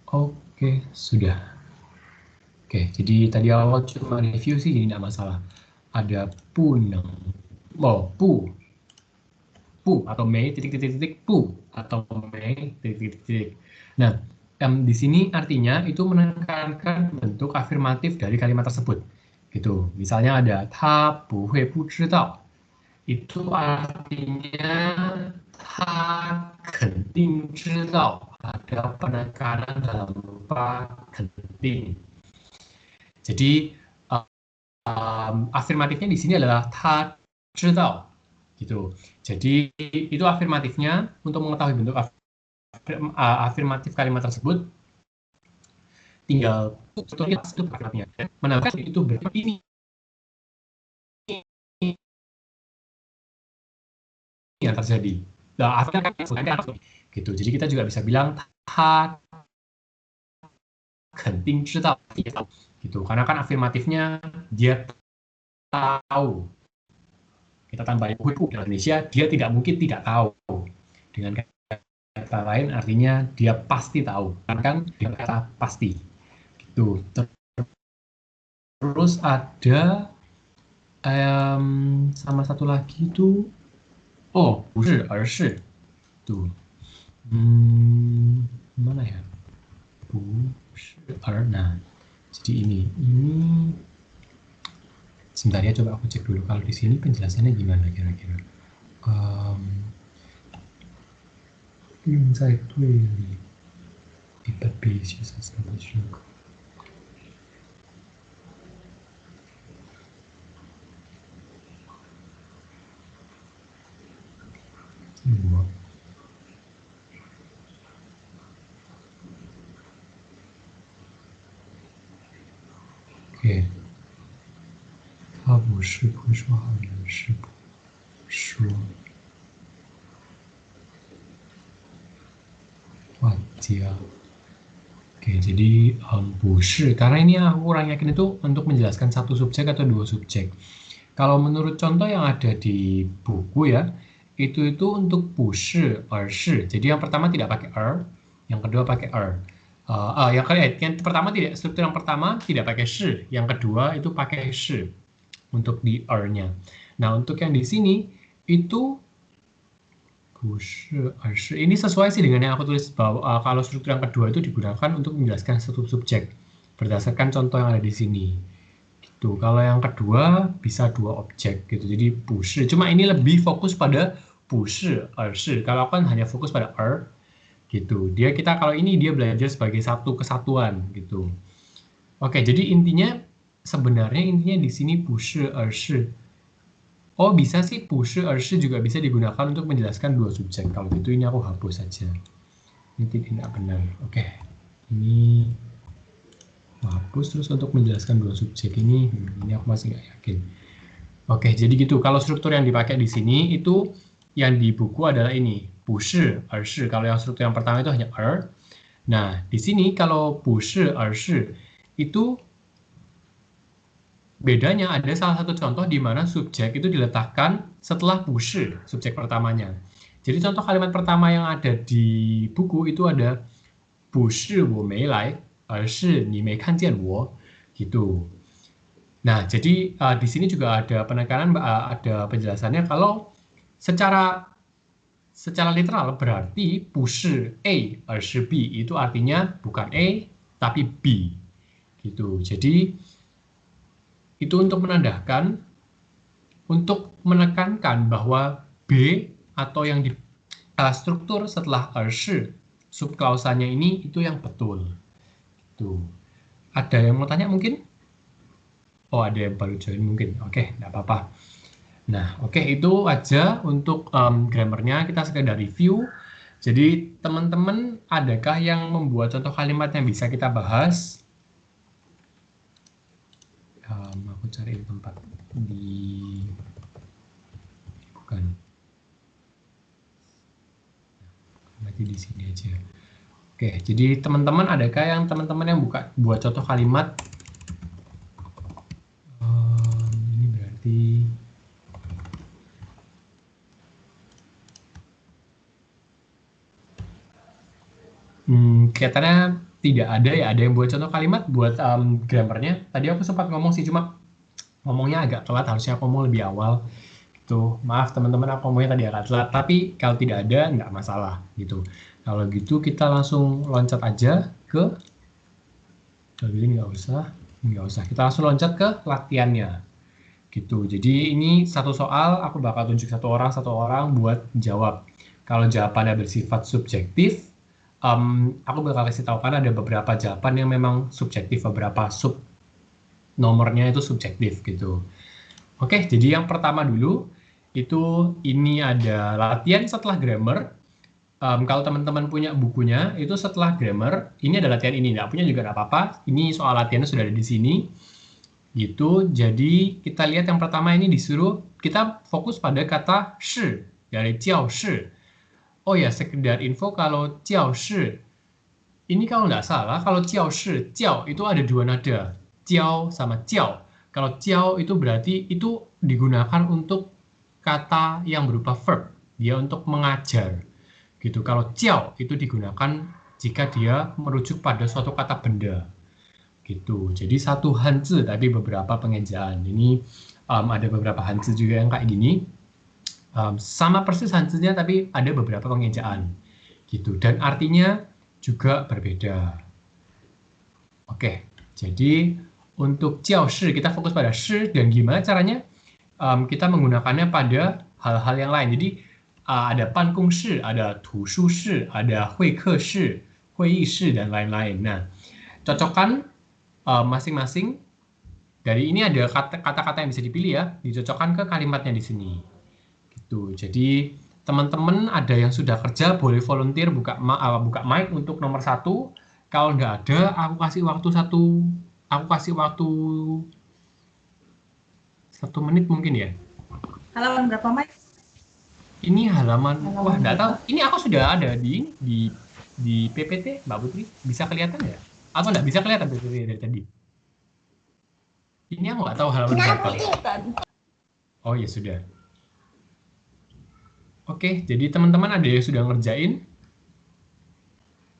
Oke, sudah. Oke, jadi tadi awal cuma review sih, jadi tidak masalah. Ada puneng, pu, atau mei titik-titik-titik pu atau mei titik-titik. Nah, di sini artinya itu menekankan bentuk afirmatif dari kalimat tersebut. Gitu. Misalnya ada ta bu hui bu zhidao. Itu artinya ta kenting zhidao. Ada penekanan dalam berupa kenting. Jadi afirmatifnya di sini adalah ta zhidao gitu. Jadi itu afirmatifnya untuk mengetahui bentuk afirmatif kalimat tersebut tinggal itu afirmatifnya menambahkan itu berarti ini yang terjadi. Nah, afirmatif gitu. Jadi kita juga bisa bilang ta kenting zhidao gitu. Karena kan afirmatifnya dia tahu. Kita tambahin hukum dalam Indonesia, dia tidak mungkin tidak tahu. Dengan kata lain artinya dia pasti tahu. Kan dengan kata pasti. Gitu. Terus ada sama satu lagi itu oh, 不是而是 tuh. Mana ya? 不是而 nah. Jadi ini sebentar ya, coba aku cek dulu kalau di sini penjelasannya gimana kira-kira. 用在对里必不必须才是的许可。我 OK， 他不是不说好人，是不说话家。Oke, jadi bushi, karena ini aku kurang yakin itu untuk menjelaskan satu subjek atau dua subjek. Kalau menurut contoh yang ada di buku ya, itu untuk bushi, ershi. Jadi yang pertama tidak pakai yang kedua pakai yang pertama tidak, struktur yang pertama tidak pakai shi, yang kedua itu pakai shi untuk di nya. Nah, untuk yang di sini itu ini sesuai sih dengan yang aku tulis bahwa kalau struktur yang kedua itu digunakan untuk menjelaskan satu subjek berdasarkan contoh yang ada di sini. Gitu. Kalau yang kedua bisa dua objek gitu. Jadi bushi. Cuma ini lebih fokus pada bushi, ershi. Kalau kan hanya fokus pada gitu. Kalau ini dia belajar sebagai satu kesatuan gitu. Oke, jadi sebenarnya intinya di sini bushi, ershi. Oh, bisa sih bushi, ershi juga bisa digunakan untuk menjelaskan dua subjek. Kalau gitu ini aku hapus saja. Ini tidak benar. Oke. Ini hapus terus untuk menjelaskan dua subjek ini aku masih nggak yakin. Oke, jadi gitu. Kalau struktur yang dipakai di sini itu yang di buku adalah ini, bushi, ershi. Kalau yang struktur yang pertama itu hanya Nah, di sini kalau bushi, ershi itu bedanya ada salah satu contoh di mana subjek itu diletakkan setelah bushi, subjek pertamanya. Jadi contoh kalimat pertama yang ada di buku itu ada 不是我没来，而是你没看见我 gitu. Nah, jadi di sini juga ada penekanan, ada penjelasannya kalau secara literal berarti 不是 A 而是 B itu artinya bukan A tapi B gitu. Jadi itu untuk menandakan, untuk menekankan bahwa B atau yang di struktur setelah 而是 subklausanya ini itu yang betul. Tuh. Ada yang mau tanya mungkin? Oh, ada yang baru join mungkin. Oke, nggak apa-apa. Nah, oke, itu aja untuk grammarnya. Kita sekedar review. Jadi, teman-teman, adakah yang membuat contoh kalimat yang bisa kita bahas? Aku cari tempat di... Bukan. Berarti di sini aja. Oke, jadi teman-teman, adakah yang teman-teman yang buat contoh kalimat? Ini berarti... kelihatannya tidak ada ya, ada yang buat contoh kalimat buat grammarnya. Tadi aku sempat ngomong sih, cuma ngomongnya agak telat, harusnya aku ngomong lebih awal. Tuh, maaf teman-teman, aku ngomongnya tadi agak telat. Tapi kalau tidak ada, nggak masalah gitu. Kalau gitu kita langsung loncat aja ke, kalau gini nggak usah. Kita langsung loncat ke latihannya gitu. Jadi ini satu soal, aku bakal tunjuk satu orang buat jawab. Kalau jawabannya bersifat subjektif, aku bakal kasih tahu kan ada beberapa jawaban yang memang subjektif, beberapa nomornya itu subjektif gitu. Oke, jadi yang pertama dulu itu ini ada latihan setelah grammar. Kalau teman-teman punya bukunya, itu setelah grammar, ini ada latihan ini. Nggak punya juga nggak apa-apa. Ini soal latihannya sudah ada di sini. Gitu. Jadi kita lihat yang pertama ini disuruh kita fokus pada kata shi dari jiao shi. Oh ya, sekedar info kalau jiao shi ini kalau nggak salah, kalau jiao shi, jiao itu ada dua nada, jiao sama jiao. Kalau jiao itu berarti itu digunakan untuk kata yang berupa verb, dia untuk mengajar gitu. Kalau jiao itu digunakan jika dia merujuk pada suatu kata benda gitu. Jadi satu hanzi tapi beberapa pengejaan. Ini ada beberapa hanzi juga yang kayak gini. Sama persis hanzinya tapi ada beberapa pengejaan gitu. Dan artinya juga berbeda. Oke, jadi untuk jiao shi kita fokus pada shi dan gimana caranya kita menggunakannya pada hal-hal yang lain. Jadi ada pankong shi, ada tushu shi, ada huike shi, huiyi shi dan lain-lain. Nah, cocokkan masing-masing dari ini ada kata-kata yang bisa dipilih ya, dicocokkan ke kalimatnya di sini. Gitu. Jadi teman-teman ada yang sudah kerja boleh volunteer buka mic untuk nomor 1. Kalau nggak ada, aku kasih waktu 1 menit mungkin ya. Halaman berapa, Mike? Ini halaman wah nggak tahu. Ini aku sudah ada di PPT, Mbak Putri. Bisa kelihatan nggak? Atau nggak bisa kelihatan PPT dari tadi? Ini aku nggak tahu halaman berapa. Oh ya sudah. Oke, jadi teman-teman ada yang sudah ngerjain?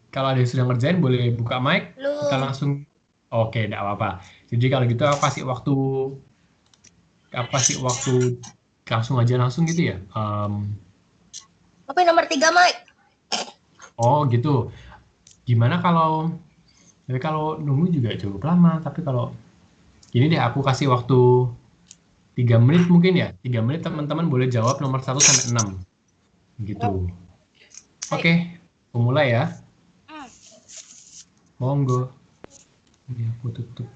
Kalau ada yang sudah ngerjain boleh buka mic. Kita langsung. Oke, enggak apa-apa. Jadi kalau gitu aku kasih waktu langsung gitu ya. Tapi nomor 3, Mike. Oh gitu. Gimana kalau nunggu juga cukup lama, tapi kalau gini deh aku kasih waktu 3 menit mungkin ya. 3 menit teman-teman boleh jawab nomor 1 sampai 6. Gitu. Oke, aku mulai ya. Monggo. Ini aku tutup.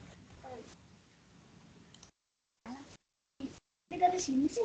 Ini dari sini sih.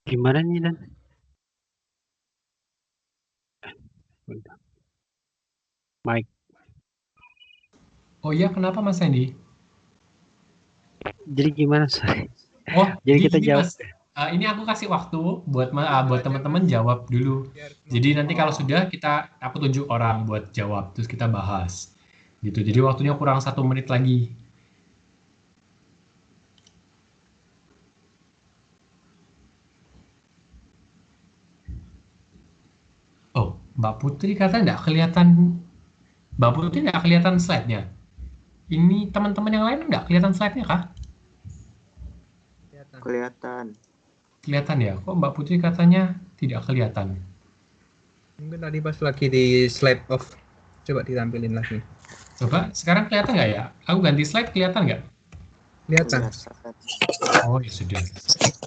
Gimana nih Dan? Mike. Oh iya, kenapa Mas Sandy? Jadi gimana sorry? Oh, Jadi kita gini jawab. Mas. Ini aku kasih waktu buat teman-teman jawab dulu. Jadi nanti kalau sudah aku tunjuk orang buat jawab, terus kita bahas. Gitu. Jadi waktunya kurang 1 menit lagi. Oh, Mbak Putri katanya nggak kelihatan. Mbak Putri nggak kelihatan slide-nya. Ini teman-teman yang lain nggak kelihatan slide-nya kah? Kelihatan. Kelihatan ya? Kok Mbak Putri katanya tidak kelihatan? Mungkin tadi pas lagi di slide off. Coba ditampilin lagi. Coba, sekarang kelihatan nggak ya? Aku ganti slide, kelihatan nggak? Kelihatan. Oh ya sudah.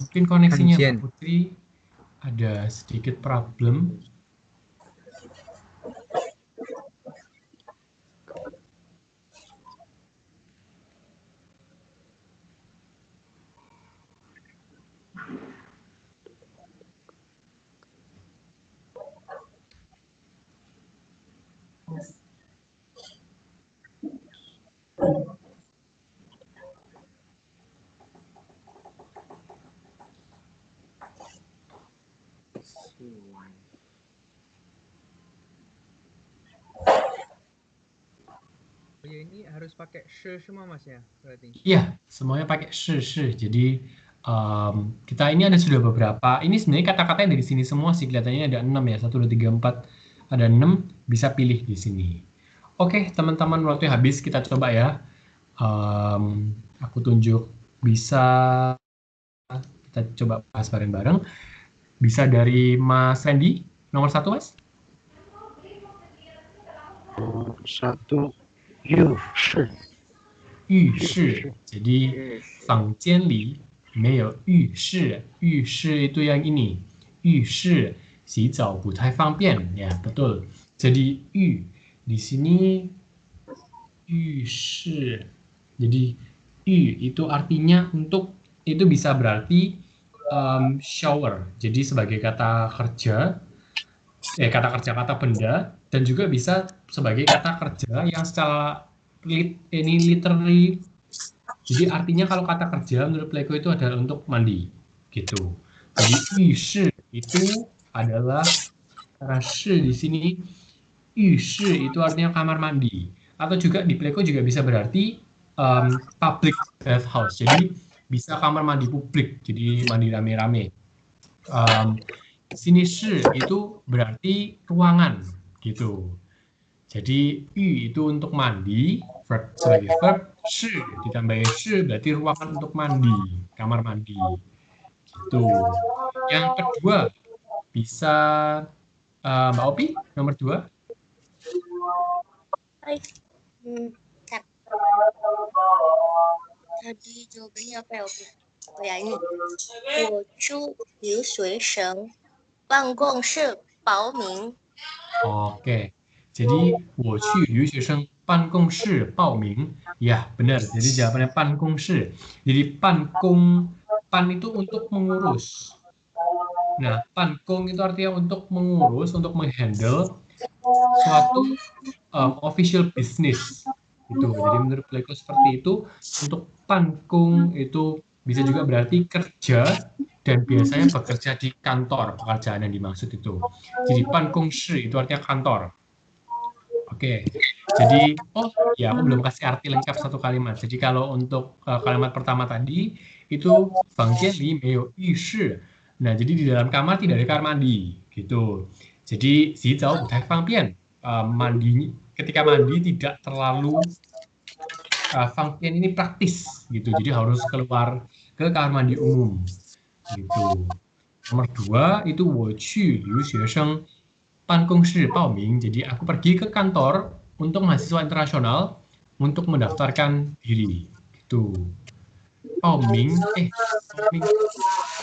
Mungkin koneksinya Anjian. Mbak Putri ada sedikit problem. Oh ya, ini harus pakai semua Mas ya, berarti. Iya, semuanya pakai shi. Jadi kita ini ada sudah beberapa. Ini sebenarnya kata-kata yang dari sini semua sih, kelihatannya ada 6 ya. 1, 2, 3, 4. Ada 6, bisa pilih di sini. Oke, teman-teman, waktu habis, kita coba ya. Aku tunjuk, bisa kita coba bahas bareng-bareng. Bisa dari Mas Randy, nomor 1 Mas. Nomor 1, yu shi. 浴室, jadi 房间里没有浴室. 浴室 itu yang ini. 浴室洗澡不太方便. Ya, betul. Jadi 浴 di sini 浴室. Jadi 浴 itu artinya untuk, itu bisa berarti shower. Jadi sebagai kata kerja, kata benda, dan juga bisa sebagai kata kerja yang secara ini literally, jadi artinya kalau kata kerja menurut Pleiko itu adalah untuk mandi gitu. Jadi 浴室 itu adalah kata shi di sini. 浴室 itu artinya kamar mandi, atau juga di Pleiko juga bisa berarti public bathhouse. Jadi bisa kamar mandi publik, jadi mandi rame-rame. Sini shi itu berarti ruangan gitu. Jadi yu itu untuk mandi, verb sebagai verb, shi ditambahin shi berarti ruangan untuk mandi, kamar mandi. Gitu. Yang kedua bisa Mbak Opi, nomor 2. Baik. Tadi jawabannya apa ya, Opi? Oh ya, ini. 我去留学生办公室报名. Oke. Jadi 我去留学生办公室报名. Ya, benar. Jadi jawabannya 办公室. Jadi pan itu untuk mengurus. Nah, pankong itu artinya untuk mengurus, untuk menghandle suatu official business. Gitu. Jadi menurut Pleiko seperti itu. Untuk pankong itu bisa juga berarti kerja, dan biasanya bekerja di kantor, pekerjaan yang dimaksud itu. Jadi pankong shi itu artinya kantor. Oke, jadi ya aku belum kasih arti lengkap satu kalimat. Jadi kalau untuk kalimat pertama tadi itu 房间里没有浴室. Nah, jadi di dalam kamar tidak ada kamar mandi, gitu. Jadi 洗澡不太方便. Mandi, ketika mandi tidak terlalu 方便 ini praktis, gitu. Jadi harus keluar ke kamar mandi umum, gitu. Nomor 2 itu 我去留学生办公室报名. Jadi aku pergi ke kantor untuk mahasiswa internasional untuk mendaftarkan diri. Gitu. Paoming,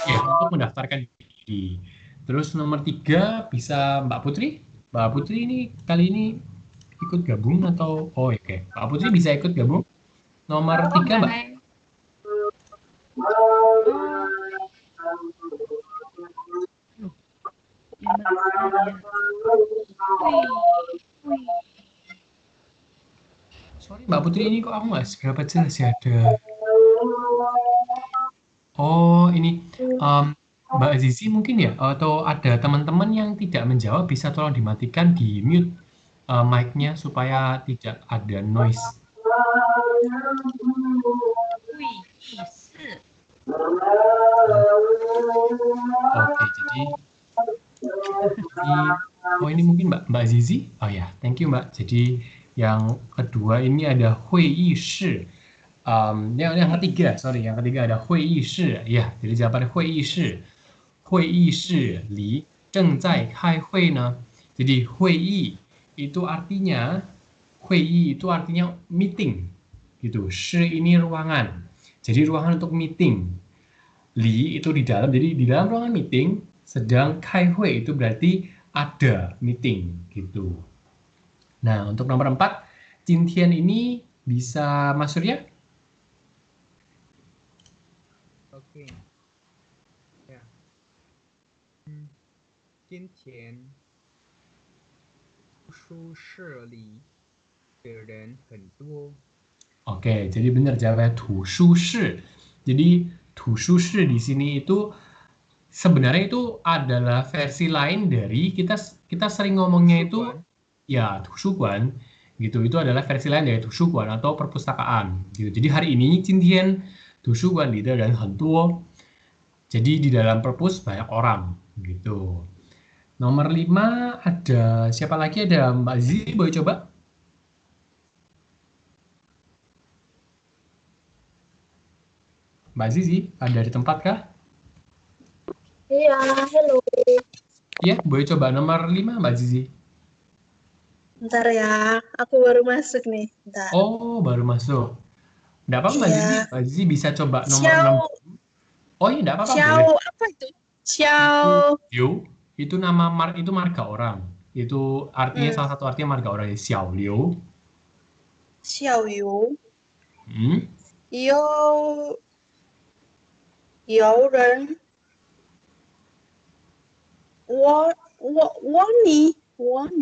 ya, untuk mendaftarkan diri. Terus nomor 3 bisa Mbak Putri. Mbak Putri ini kali ini ikut gabung atau oke. Mbak Putri bisa ikut gabung. Nomor 3 Mbak. Sorry Mbak Putri, ini kok aku nggak seberapa jelas ya ada. Oh ini Mbak Zizi mungkin ya, atau ada teman-teman yang tidak menjawab, bisa tolong dimatikan, di mute mic-nya supaya tidak ada noise. Oke, jadi ini mungkin Mbak Zizi. Oh ya, thank you Mbak. Jadi Yang kedua ini ada hui yi shi. Yang ketiga, yang ketiga ada hui yi shi. Ya, jadi jawabannya hui yi shi. Hui yi shi li zheng zai kai hui ne. Jadi hui yi itu artinya meeting gitu. Shi ini ruangan. Jadi ruangan untuk meeting. Li itu di dalam, jadi di dalam ruangan meeting. Sedang kai hui itu berarti ada meeting gitu. Nah, untuk nomor 4, Jintian ini bisa Mas Surya? Oke. Ya. 今天图书室里的人很多。 Oke, jadi benar jawabnya tushu shi. Jadi tushu shi di sini itu sebenarnya itu adalah versi lain dari kita sering ngomongnya itu ya tushuguan gitu. Itu adalah versi lain dari tushuguan atau perpustakaan gitu. Jadi hari ini Jintian tushuguan di dan hentuo. Jadi di dalam perpus banyak orang gitu. Nomor 5 ada siapa lagi? Ada Mbak Zizi, boleh coba? Mbak Zizi, ada di tempat kah? Iya, hello. Iya, boleh coba nomor 5 Mbak Zizi. Bentar ya, aku baru masuk nih. Bentar. Oh, baru masuk. Enggak apa-apa Mbak Iya. Zizi. Mbak Zizi bisa coba nomor Xiao, 6. Oh iya, enggak apa-apa, boleh. Xiao, apa itu? Xiao, Liu, itu nama itu marga orang. Itu artinya salah satu artinya marga orang, Xiao Liu. Xiao Yu, Hmm. Yo Ren, Wani.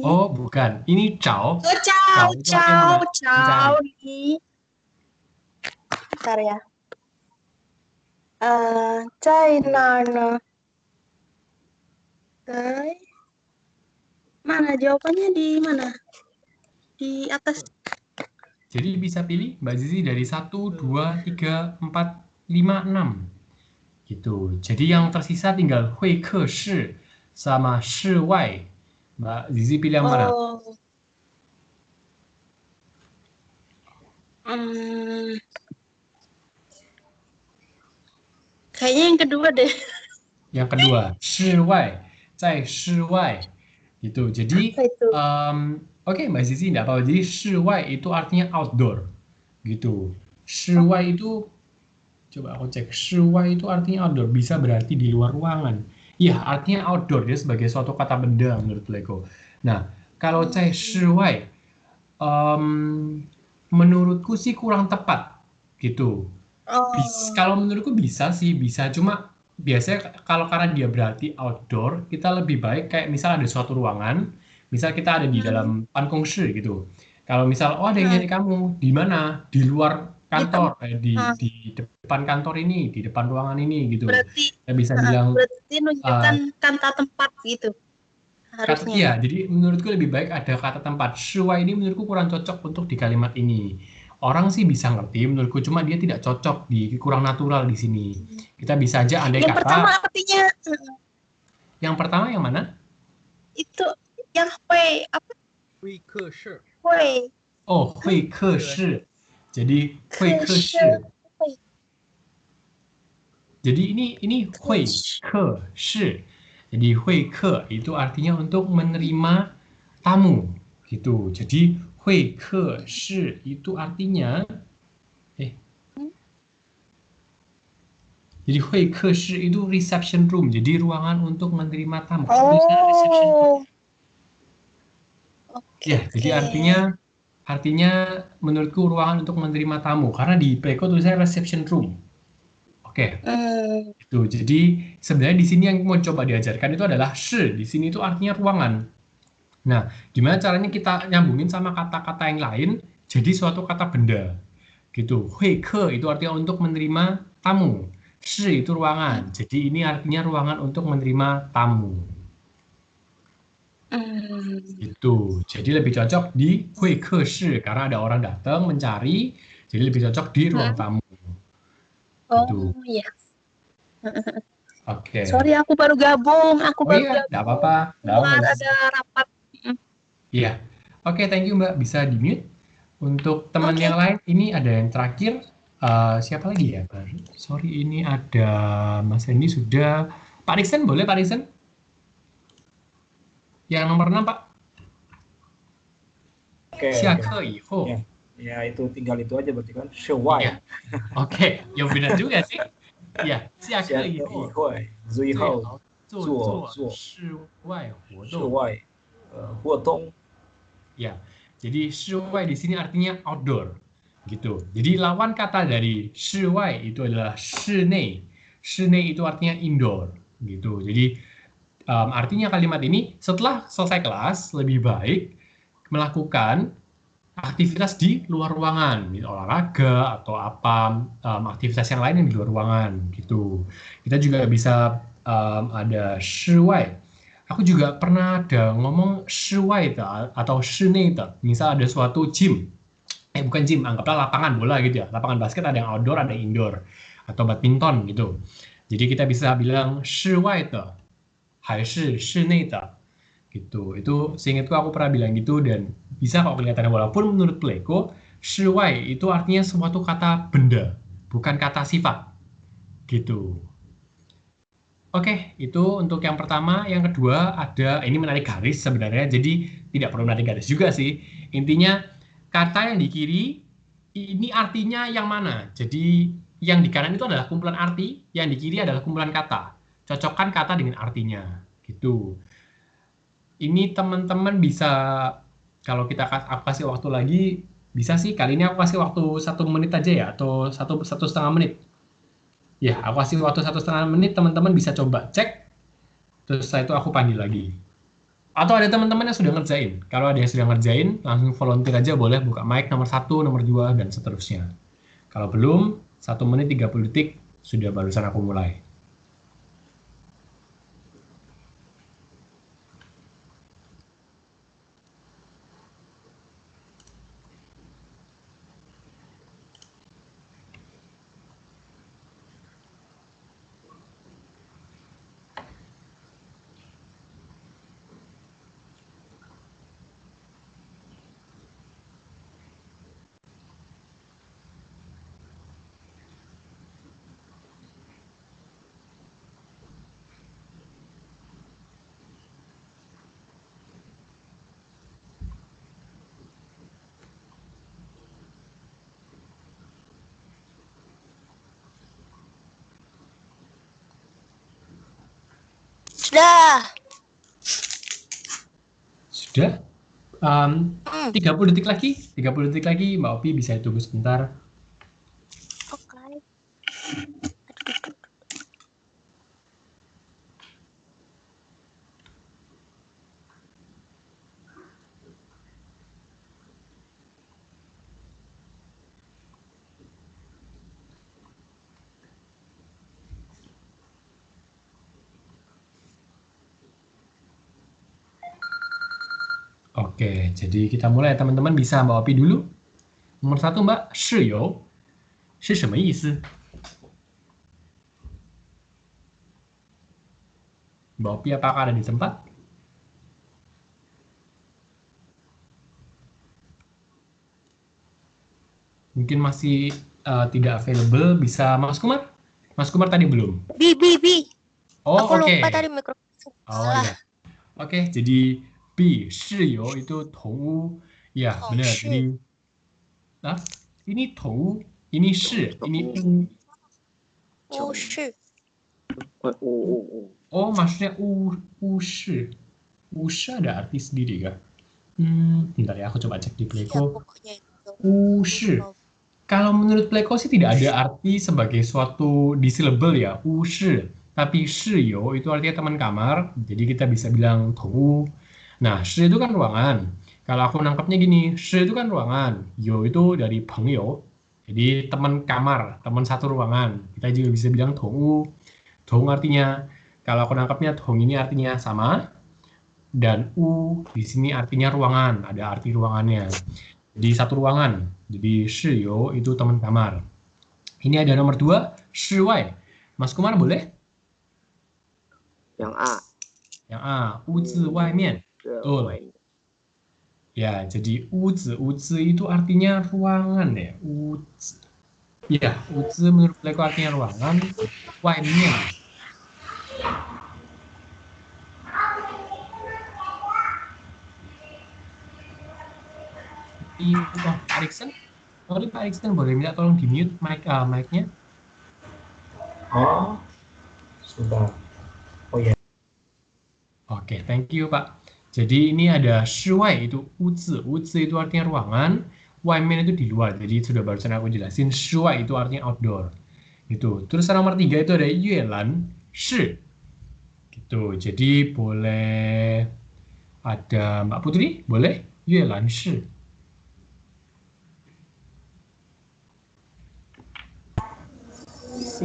Oh, bukan. Ini Chao. Oh, Chao, Chao itu artinya Chao ni. Bentar ya. Zai nana. Mana jawabannya di mana? Di atas. Jadi bisa pilih Mbak Zizi dari 1, 2, 3, 4, 5, 6. Gitu. Jadi yang tersisa tinggal hui ke shi sama shi wai. Mbak Zizi pilih yang mana? Oh. Kayaknya yang kedua deh. Yang kedua, shi wai, zai shi wai. Gitu. Jadi Apa itu? oke, Mbak Zizi enggak apa-apa. Jadi shi wai itu artinya outdoor. Gitu. Shi wai itu coba aku cek. Shi wai itu artinya outdoor, bisa berarti di luar ruangan. Iya, artinya outdoor, dia sebagai suatu kata benda menurut Lego. Nah, kalau cai shi wai, menurutku sih kurang tepat, gitu. Kalau menurutku bisa sih, bisa. Cuma biasanya kalau karena dia berarti outdoor, kita lebih baik kayak misal ada suatu ruangan, misal kita ada di dalam pankong shi gitu. Kalau misal, oh ada yang nyari kamu, di mana? Di luar kantor, di depan kantor ini, di depan ruangan ini gitu. Berarti kita bisa bilang berarti menunjukkan kata tempat gitu. Harusnya. Iya, jadi menurutku lebih baik ada kata tempat. Shuai ini menurutku kurang cocok untuk di kalimat ini. Orang sih bisa ngerti menurutku, cuma dia tidak cocok, kurang natural di sini. Kita bisa aja andai Yang kata. pertama artinya Yang pertama yang mana? itu yang hui apa? Hui ke shi. Hui. Oh, hui ke shi. Jadi hui ke shi. Jadi ini hui ke shi. Jadi hui ke itu artinya untuk menerima tamu gitu. Jadi hui ke shi itu artinya jadi hui ke shi itu reception room. Jadi ruangan untuk menerima tamu. Reception room. Ya, jadi artinya menurutku ruangan untuk menerima tamu karena di Peko tulisannya reception room. Oke. Itu. Jadi sebenarnya di sini yang mau coba diajarkan itu adalah shi. Di sini itu artinya ruangan. Nah, gimana caranya kita nyambungin sama kata-kata yang lain jadi suatu kata benda. Gitu. Hui ke itu artinya untuk menerima tamu. Shi itu ruangan. Jadi ini artinya ruangan untuk menerima tamu. Itu. Jadi lebih cocok di hui ke shi karena ada orang datang mencari, jadi lebih cocok di ruang tamu. Oh iya. Oke. Sorry aku baru gabung. Iya, enggak apa-apa. Ada rapat. Iya. Oke, thank you Mbak. Bisa di-mute. Untuk teman Oke. yang lain, ini ada yang terakhir. Siapa lagi ya? Sorry, ini ada Mas Hendy sudah. Pak Riksen, boleh Pak Riksen? Yang nomor 6, Pak. Oke. Xiakeyiho. Ya, itu tinggal itu aja berarti kan. Shuai. Ya. Oke, yang benar juga sih. Ya, xiakeyiho. Zuihao. 做做室外活动。 Shuai. Huotong. Ya, jadi 室外di sini artinya outdoor, gitu. Jadi lawan kata dari 室外 itu adalah 室内，室内 itu artinya indoor, gitu. Jadi artinya kalimat ini setelah selesai kelas lebih baik melakukan aktivitas di luar ruangan, olahraga atau apa aktivitas yang lain yang di luar ruangan, gitu. Kita juga bisa ada 室外。Aku juga pernah ada ngomong 室外的 atau 室内的. Misal ada suatu gym, bukan gym, anggaplah lapangan bola gitu ya. Lapangan basket ada yang outdoor, ada yang indoor, atau badminton gitu. Jadi kita bisa bilang 室外的还是室内的 gitu. Itu seingatku aku pernah bilang gitu dan bisa kok kelihatannya, walaupun menurut Pleiko 室外 itu artinya suatu kata benda, bukan kata sifat gitu. Oke, itu untuk yang pertama. Yang kedua ada, ini menarik garis sebenarnya, jadi tidak perlu menarik garis juga sih. Intinya kata yang di kiri ini artinya yang mana. Jadi yang di kanan itu adalah kumpulan arti, yang di kiri adalah kumpulan kata. Cocokkan kata dengan artinya, gitu. Ini teman-teman bisa, kalau aku kasih waktu lagi, bisa sih kali ini aku kasih waktu 1 menit aja ya, atau 1,5 menit. Ya, aku kasih waktu 1,5 menit, teman-teman bisa coba cek, terus setelah itu aku panggil lagi. Atau ada teman-teman yang sudah ngerjain. Kalau ada yang sudah ngerjain, langsung volunteer aja, boleh buka mic nomor 1, nomor 2, dan seterusnya. Kalau belum, 1 menit 30 detik, sudah barusan aku mulai. Sudah. Sudah? 30 detik lagi, 30 detik lagi, Mbak Opi bisa tunggu sebentar. Oke. Oke, jadi kita mulai, teman-teman bisa Mbak Opi dulu. Nomor 1 Mbak, 室友是什么意思? Mbak Opi apakah ada di tempat? Mungkin masih tidak available, bisa Mas Kumar? Mas Kumar tadi belum? Bi. Oh, Aku oke. lupa tadi mikrofon. Oh ya. Oke, jadi bi, 室友 itu 宠物. Ya, benar. Jadi ini 宠物, ini 是, ini u. 是 Oh, maksudnya u 是. U 是 ada arti sendiri kah? Bentar ya, aku coba cek di ya, Pleiko. pokoknya itu. U 是. Kalau menurut Pleiko sih tidak ada arti sebagai suatu dissyllable ya, 屋室. Tapi 室友 itu artinya teman kamar, jadi kita bisa bilang 宠物. Nah, 室 itu kan ruangan. Kalau aku nangkapnya gini, 室 itu kan ruangan, 友 itu dari 朋友, jadi teman kamar, teman satu ruangan. Kita juga bisa bilang 宠物. 宠 artinya, kalau aku nangkapnya 宠 ini artinya sama, dan u di sini artinya ruangan, ada arti ruangannya. Jadi satu ruangan. Jadi 室友 itu teman kamar. Ini ada nomor 2, 室外. Mas Kumar boleh? Yang A. Yang A, 屋子外面. Betul. Ya, jadi uzi itu artinya ruangan ya. Uzi. Ya, uzi menurut Leko artinya ruangan. Waimen oh, Pak Erikson. Sorry Pak Erikson, boleh minta tolong di mute mic-nya. Oh, sudah. Oh ya. Oke, thank you Pak. Jadi ini ada shuai itu uzi itu artinya ruangan, waimen itu di luar. Jadi sudah barusan aku jelasin, shuai itu artinya outdoor. Gitu. Terus nomor 3 itu ada yuelan shi. Gitu. Jadi boleh ada Mbak Putri, boleh? Yuelan shi. Si.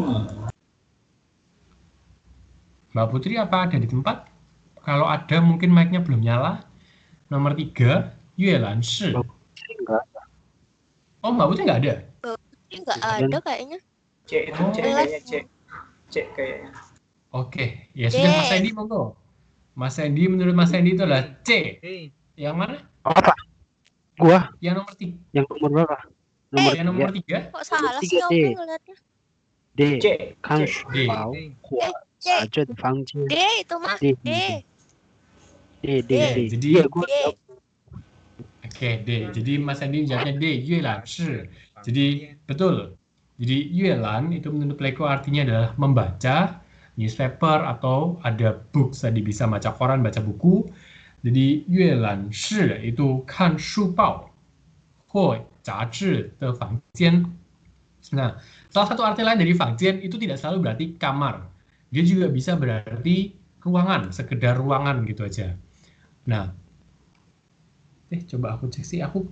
Mbak Putri apa ada di tempat? Kalau ada mungkin mic-nya belum nyala. Nomor 3, yuelan shi. Enggak. Oh, Mbak Putri nggak ada? Ini nggak ada kayaknya. C itu C Oh. kayaknya C. C kayaknya. Oke, ya sudah Mas Sandy monggo. Mas Sandy, menurut Mas Sandy itu adalah C. Yang mana? Apa? Gua Yang nomor 3. yang nomor berapa? Nomor Yang nomor 3. Kok salah sih 3D. aku ngeliatnya? D. C. Kan C. shu D. bao hua C. saja di fangjian. D itu mah. D. D. D. Jadi Iya, gua D. Oke, D. Jadi Mas Sandy jawabnya D, yuelan shi. Jadi betul. Jadi yuelan itu menurut Leko artinya adalah membaca newspaper atau ada books tadi bisa baca koran, baca buku. Jadi yuelan shi itu kan shu bao或杂志的房间. Nah, salah satu arti lain dari fangjian itu tidak selalu berarti kamar. Dia juga bisa berarti ruangan, sekedar ruangan gitu aja. Nah, coba aku cek sih, aku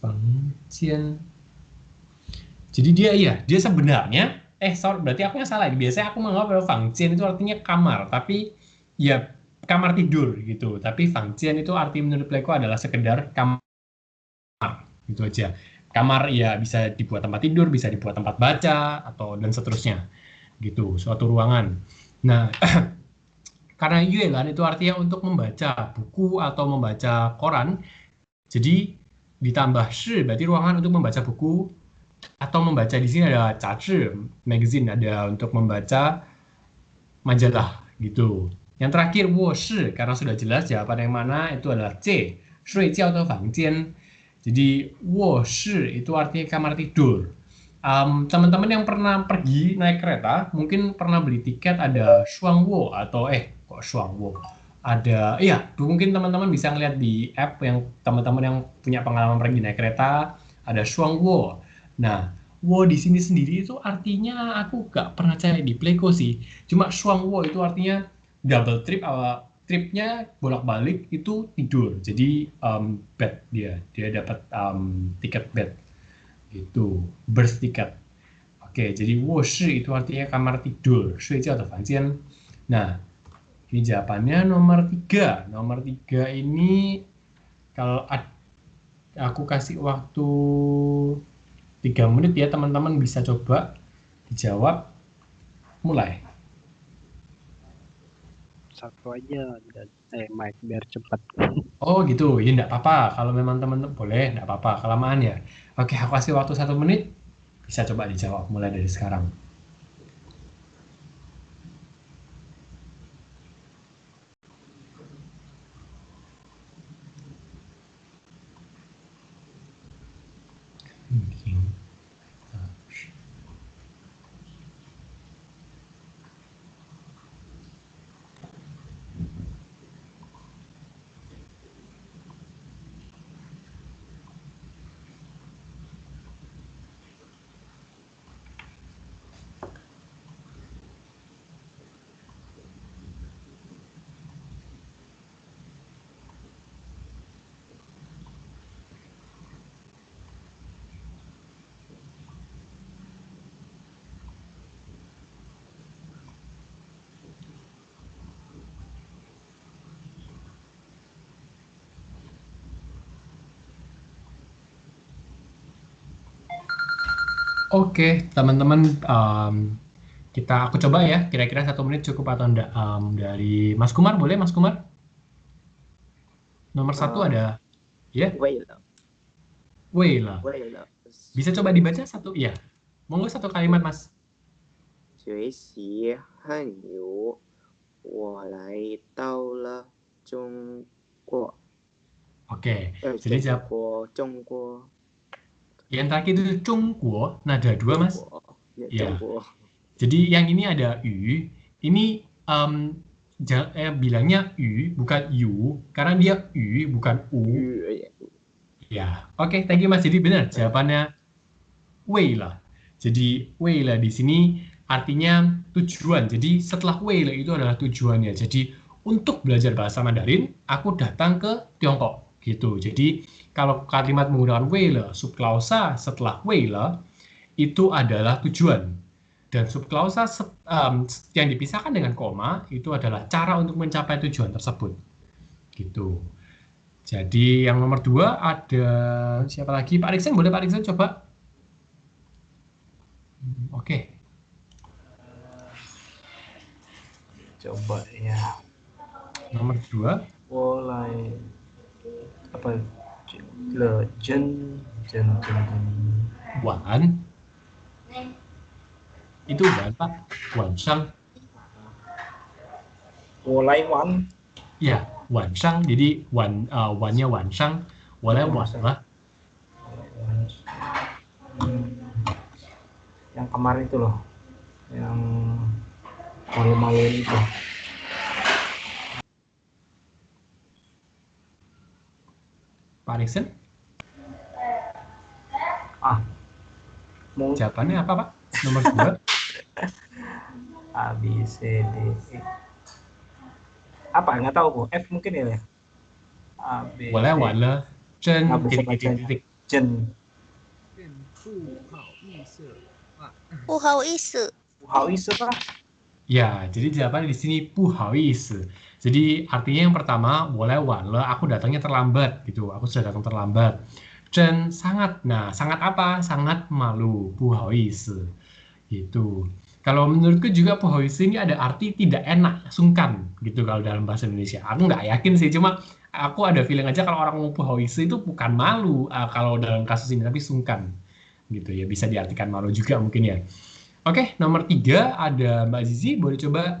fangjian. Jadi dia sebenarnya, sorry, berarti aku yang salah. Biasanya aku menganggap bahwa fangjian itu artinya kamar, tapi ya kamar tidur gitu. Tapi fangjian itu arti menurut Leko adalah sekedar kamar, gitu aja. Kamar ya bisa dibuat tempat tidur, bisa dibuat tempat baca, atau dan seterusnya, gitu. Suatu ruangan. Nah, karena yuelan itu artinya untuk membaca buku atau membaca koran, jadi ditambah shi berarti ruangan untuk membaca buku atau membaca. Di sini ada zazhi, magazine, ada untuk membaca majalah gitu. Yang terakhir woshi, karena sudah jelas jawaban yang mana itu adalah C, shui jiao de fangjian. Jadi woshi itu artinya kamar tidur. Teman-teman yang pernah pergi naik kereta mungkin pernah beli tiket, ada shuangwo atau kok shuangwo. Ada, iya, mungkin teman-teman bisa ngeliat di app yang teman-teman yang punya pengalaman pergi naik kereta, ada shuangwo. Nah, wo di sini sendiri itu artinya aku gak pernah cari di Playko sih. Cuma shuangwo itu artinya double trip, tripnya bolak-balik itu tidur. Jadi bed dia dapat tiket bed gitu, berth tiket. Oke, jadi woshi itu artinya kamar tidur, shui jiao de fangjian. Nah, ini jawabannya nomor 3. Nomor 3 ini kalau aku kasih waktu 3 menit ya, teman-teman bisa coba dijawab. Mulai. Satu aja Mike biar cepat. Oh gitu, ya enggak apa-apa. Kalau memang teman-teman boleh, enggak apa-apa. Kelamaan ya. Oke, aku kasih waktu 1 menit. Bisa coba dijawab mulai dari sekarang. Oke, teman-teman, aku coba ya. Kira-kira 1 menit cukup atau enggak? Dari Mas Kumar, boleh Mas Kumar? Nomor 1 ada, ya, 为了 wei lah. 为了 Bisa coba dibaca satu, ya. Monggo satu kalimat, Mas. 学习汉语，我来到了中国， Oke, jadi jawab 中国 yang terakhir itu Zhongguo, nada 2, Mas. 中国 ya, Ya. 中国 Jadi yang ini ada yu, ini bilangnya yu bukan yu, karena dia yu bukan u. 语 Ya, oke, thank you Mas. Jadi benar jawabannya wei lah. Jadi wei lah di sini artinya tujuan. Jadi setelah wei lah itu adalah tujuannya. Jadi untuk belajar bahasa Mandarin, aku datang ke Tiongkok gitu. Jadi kalau kalimat menggunakan wei lah, subklausa setelah wei lah itu adalah tujuan. Dan subklausa yang dipisahkan dengan koma itu adalah cara untuk mencapai tujuan tersebut. Gitu. Jadi yang nomor 2 ada siapa lagi? Pak Riksen, boleh Pak Riksen coba? Oke. Coba ya. Nomor 2. 我来apa? Le jen. Wan. Itu wan Pak. Wan sang. 我来玩 Ya, wan sang. Jadi wannya wan sang. Walai wan lah. yang kemarin itu loh, yang malu-maluin itu. Pak Riksen, Mau jawabannya apa Pak? Nomor 2. A B C D E. Apa? Nggak tahu Bu. F mungkin ya. A B. Walai wan lah. Chen. Nggak bisa bacanya. Titik. Jen. 不好意思， Hawis apa? Ya, jadi jawabannya di sini puhawis. Jadi artinya yang pertama, boleh wan le, aku datangnya terlambat gitu. Aku sudah datang terlambat. Dan sangat, nah sangat apa? Sangat malu, puhawis. Gitu. Kalau menurutku juga puhawis ini ada arti tidak enak, sungkan gitu kalau dalam bahasa Indonesia. Aku nggak yakin sih, cuma aku ada feeling aja kalau orang ngomong puhawis itu bukan malu kalau dalam kasus ini, tapi sungkan. Gitu ya, bisa diartikan malu juga mungkin ya. Oke, nomor 3 ada Mbak Zizi, boleh coba.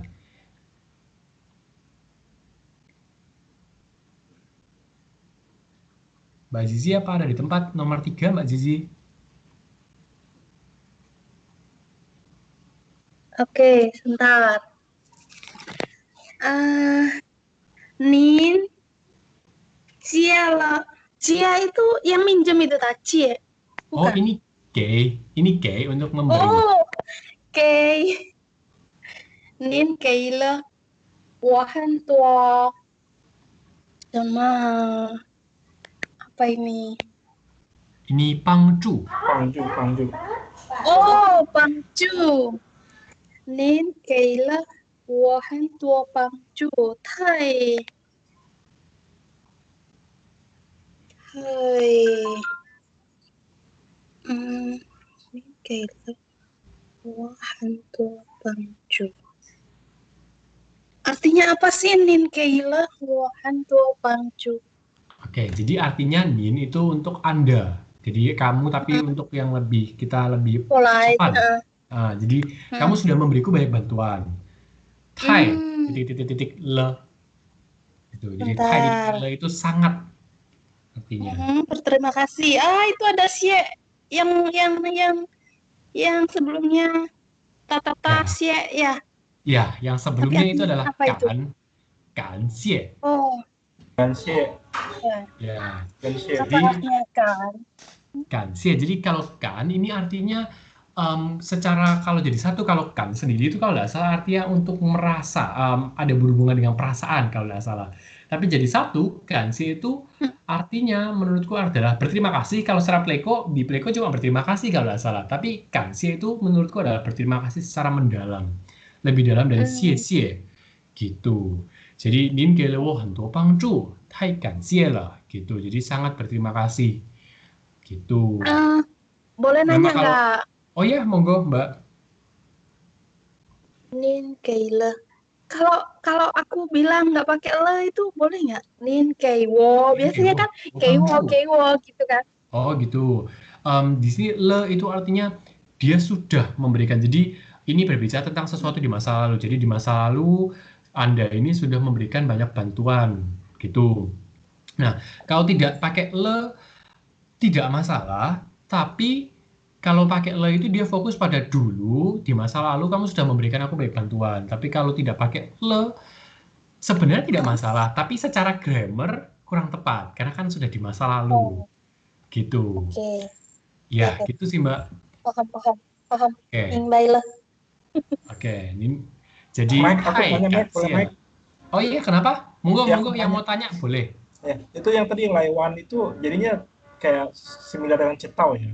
Mbak Zizi apa ada di tempat? Nomor 3 Mbak Zizi. Oke, sebentar. Nin, Cia lah. Cia itu yang minjem itu tak Cia. Oh, Bukan. ini gay untuk memberi. Oh, oke. Nin Keila, 我很多什么 apa ini? Ini pangju. Pangju. Oh, 帮助。您给了我很多帮助，您给了我很多帮助。Artinya apa sih Nin Keila Wahanto Bangju? Oke, jadi artinya nin itu untuk Anda. Jadi kamu tapi untuk yang lebih Polite. sopan. Jadi kamu sudah memberiku banyak bantuan. Thai titik le. Itu. Jadi Bentar. Thai titik le itu sangat artinya. Berterima kasih. Itu ada sie yang sebelumnya tata sie ya. Ya, yang sebelumnya Oke, itu adalah apa itu? kanxie. Oh, Gansie. Ya. Gansie. apanya kan? Kanxie. Jadi kalau kan ini artinya secara kalau jadi satu, kalau kan sendiri itu kalau nggak salah artinya untuk merasa, ada berhubungan dengan perasaan kalau nggak salah. Tapi jadi satu, kanxie itu artinya menurutku adalah berterima kasih. Kalau secara di Pleiko cuma berterima kasih kalau nggak salah. Tapi kanxie itu menurutku adalah berterima kasih secara mendalam. Lebih dalam dari xie gitu. Jadi nin ge le wo hen duo bangzhu, tai ganxie le gitu. Jadi sangat berterima kasih. Gitu. Boleh Nama nanya kalau- nggak? Oh ya, monggo Mbak. Nin Keila kalau aku bilang nggak pakai le itu boleh nggak? Nin keiwo. Biasanya kan keiwo gitu kan. Oh gitu. Di sini le itu artinya dia sudah memberikan. Jadi ini berbicara tentang sesuatu di masa lalu. Jadi di masa lalu Anda ini sudah memberikan banyak bantuan gitu. Nah, kalau tidak pakai le tidak masalah, tapi kalau pakai le itu dia fokus pada dulu, di masa lalu kamu sudah memberikan aku banyak bantuan. Tapi kalau tidak pakai le, sebenarnya tidak masalah, tapi secara grammar kurang tepat, karena kan sudah di masa lalu. Gitu. Oke. Ya, Oke. gitu sih Mbak. Paham. Oke. Baiklah. Oke, ini jadi Mike, aku hai, tanya, Mike, boleh, Asia. Mike? Oh iya, kenapa? Monggo, Ya, monggo aku yang tanya. mau tanya boleh. Ya, itu yang tadi yang Laiwan itu jadinya kayak similar dengan citau ya,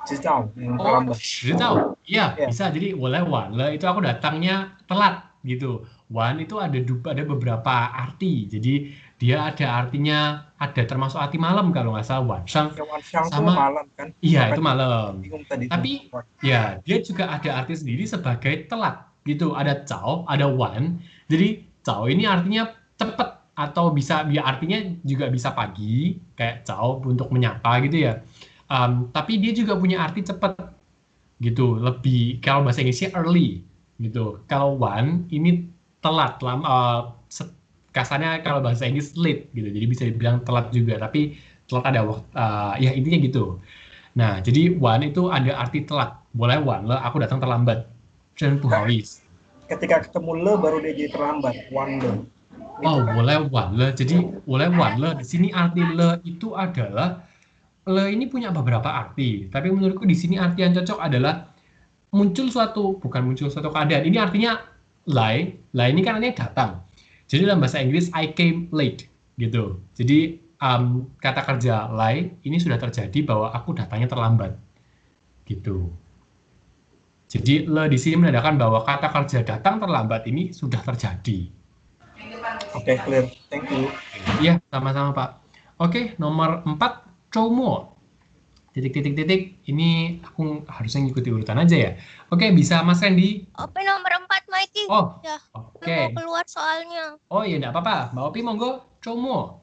citau yang Oh, terlambat. 迟到. Iya, Ya. bisa. Jadi boleh wan le itu aku datangnya telat gitu. Wan itu ada beberapa arti. Jadi dia ada artinya ada termasuk arti malam kalau nggak salah wan sang. Hewan siang tuh Sama malam kan? iya, Makanya itu malam. bingung tadi tuh. Tapi ya, dia juga ada arti sendiri sebagai telat gitu. Ada cao, ada wan. Jadi cao ini artinya cepat atau bisa ya artinya juga bisa pagi kayak cao untuk menyapa gitu ya. Tapi dia juga punya arti cepat gitu. Lebih kalau bahasa Inggrisnya early gitu. Kalau wan ini telat kasarnya kalau bahasa Inggris late gitu. Jadi bisa dibilang telat juga. Tapi telat ada ya intinya gitu. Nah, jadi wan itu ada arti telat. Boleh wan le, aku datang terlambat. Dan puhawis. Ketika ketemu le baru dia jadi terlambat. One le. Oh, boleh wan le. Jadi boleh wan le. Di sini arti le itu adalah le ini punya beberapa arti. Tapi menurutku di sini arti yang cocok adalah bukan muncul suatu keadaan. Ini artinya lai. Lai ini kan artinya datang. Jadi dalam bahasa Inggris I came late gitu. Jadi kata kerja lai ini sudah terjadi bahwa aku datangnya terlambat gitu. Jadi le di sini menandakan bahwa kata kerja datang terlambat ini sudah terjadi. Oke, clear. Thank you. Iya, sama-sama Pak. Oke, nomor 4 Choumo. Titik. Ini aku harusnya ngikuti urutan aja ya. Oke, bisa Mas Randy. Opi nomor 4, Mikey. Oh, Ya, oke. mau keluar soalnya. Oh iya, enggak apa-apa. Mbak Opi monggo, Choumo.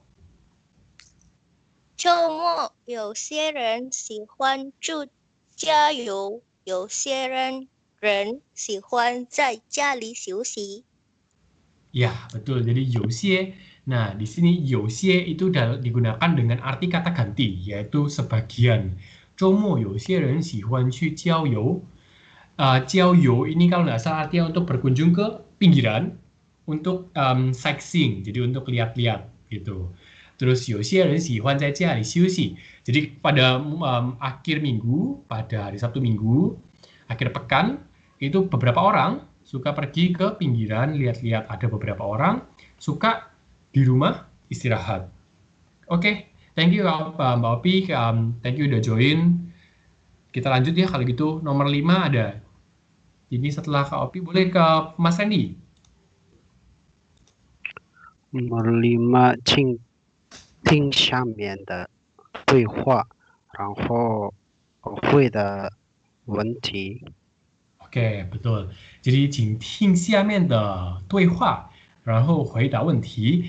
周末有些人喜欢住家游，有些人喜欢在家里休息。 Ya, betul. Jadi yosie. Nah, di sini yosie itu digunakan dengan arti kata ganti, yaitu sebagian. 周末有些人喜欢去郊游. 郊游 ini kalau nggak salah artinya untuk berkunjung ke pinggiran, untuk sightseeing, jadi untuk lihat-lihat gitu. Terus 有些人喜欢在家里休息. Jadi pada akhir minggu, pada hari Sabtu Minggu, akhir pekan, itu beberapa orang suka pergi ke pinggiran, lihat-lihat. Ada beberapa orang suka di rumah istirahat. Oke, thank you Mbak Opi, thank you udah join. Kita lanjut ya kalau gitu. Nomor 5 ada. Ini setelah Kak Opi boleh ke Mas Randy. Nomor 5, 请听下面的对话，然后会的问题。 Oke, betul. Jadi, 请听下面的对话，然后回答问题。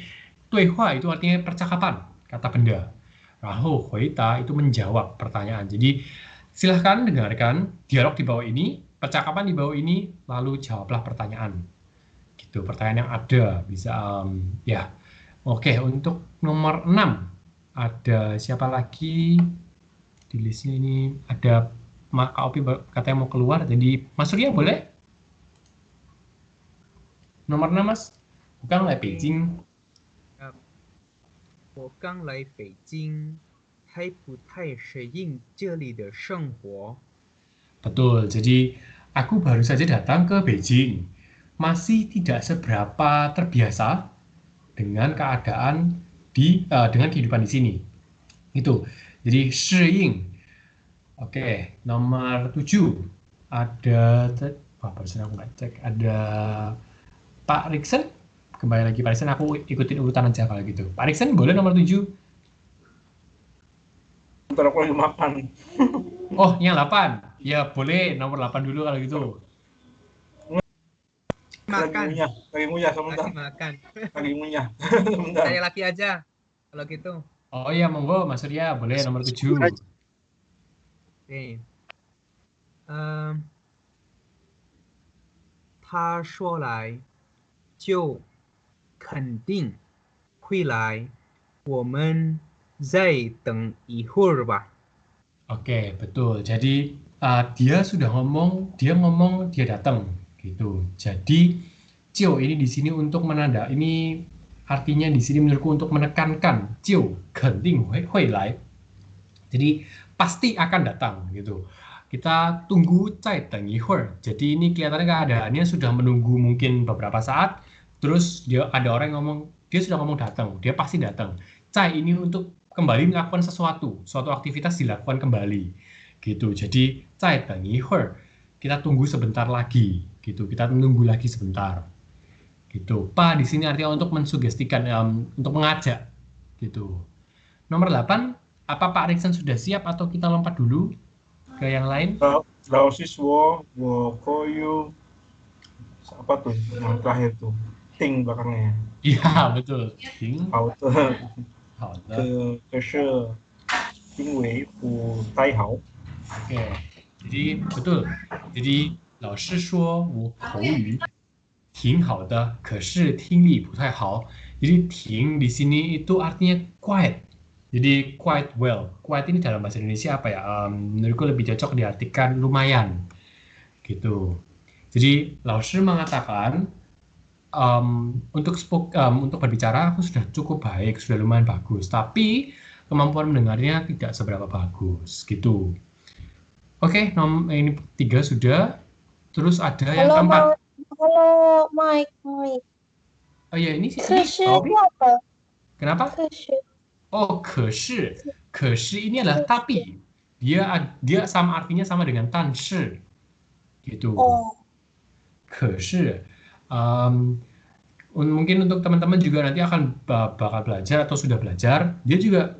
对话 itu artinya percakapan, kata benda. 然后回答 itu menjawab pertanyaan. Jadi, silahkan dengarkan dialog di bawah ini, percakapan di bawah ini, lalu jawablah pertanyaan. Gitu, pertanyaan yang ada. Bisa, ya. Oke, untuk nomor 6. Ada siapa lagi? Di listnya ini ada Kak Opi katanya mau keluar, jadi Mas Surya boleh? Nomor 6 Mas. Bukan lai Beijing. 我刚来北京，还不太适应这里的生活。 Betul, jadi aku baru saja datang ke Beijing. Masih tidak seberapa terbiasa dengan keadaan dengan kehidupan di sini. Itu. Jadi 适应. Oke, nomor 7 ada barusan aku nggak cek, ada Pak Riksen. Kembali lagi Pak Riksen, aku ikutin urutan aja kalau gitu. Pak Riksen boleh nomor 7? Bentar aku lagi makan. Oh, yang 8. Ya boleh nomor 8 dulu kalau gitu. makan. Lagi ngunyah sebentar. Lagi makan. Lagi ngunyah. Sebentar. Saya laki aja kalau gitu. Oh iya, monggo Mas Surya, boleh nomor 7. Oke. 他说来就肯定会来，我们再等一会儿吧。 Oke, betul. Jadi dia sudah ngomong, dia datang gitu. Jadi Jiu ini di sini untuk menanda, ini artinya di sini menurutku untuk menekankan Jiu kenting hui lai. Jadi pasti akan datang gitu. Kita tunggu cai teng yihui. Jadi ini kelihatannya keadaannya sudah menunggu mungkin beberapa saat. Terus dia ada orang yang ngomong, dia sudah ngomong datang, dia pasti datang. Cai ini untuk kembali melakukan suatu aktivitas dilakukan kembali gitu. Jadi cai teng yihui, kita tunggu sebentar lagi gitu. Kita menunggu lagi sebentar gitu. Pa di sini artinya untuk mensugestikan, untuk mengajak gitu. Nomor 8, apa Pak Riksan sudah siap atau kita lompat dulu ke yang lain? Siswa, koyu, apa tuh yang terakhir tuh? Ting belakangnya. Iya, betul. Ting. 好的，好的。可是因为不太好。 Oke, jadi betul. Jadi 老师说我口语挺好的，可是听力不太好。Jadi 挺 di sini itu artinya quiet. Jadi quite well. Quiet ini dalam bahasa Indonesia apa ya? Menurutku lebih cocok diartikan lumayan. Gitu. Jadi 老师 mengatakan untuk berbicara aku sudah cukup baik, sudah lumayan bagus. Tapi kemampuan mendengarnya tidak seberapa bagus. Gitu. Oke, ini 3 sudah. Terus ada yang keempat. Halo, Mike. Oh ya, ini sih. apa? Kenapa? Oh, 可是ini adalah tapi. Dia sama artinya sama dengan 但是 gitu. 可是 mungkin untuk teman-teman juga nanti akan bakal belajar atau sudah belajar, dia juga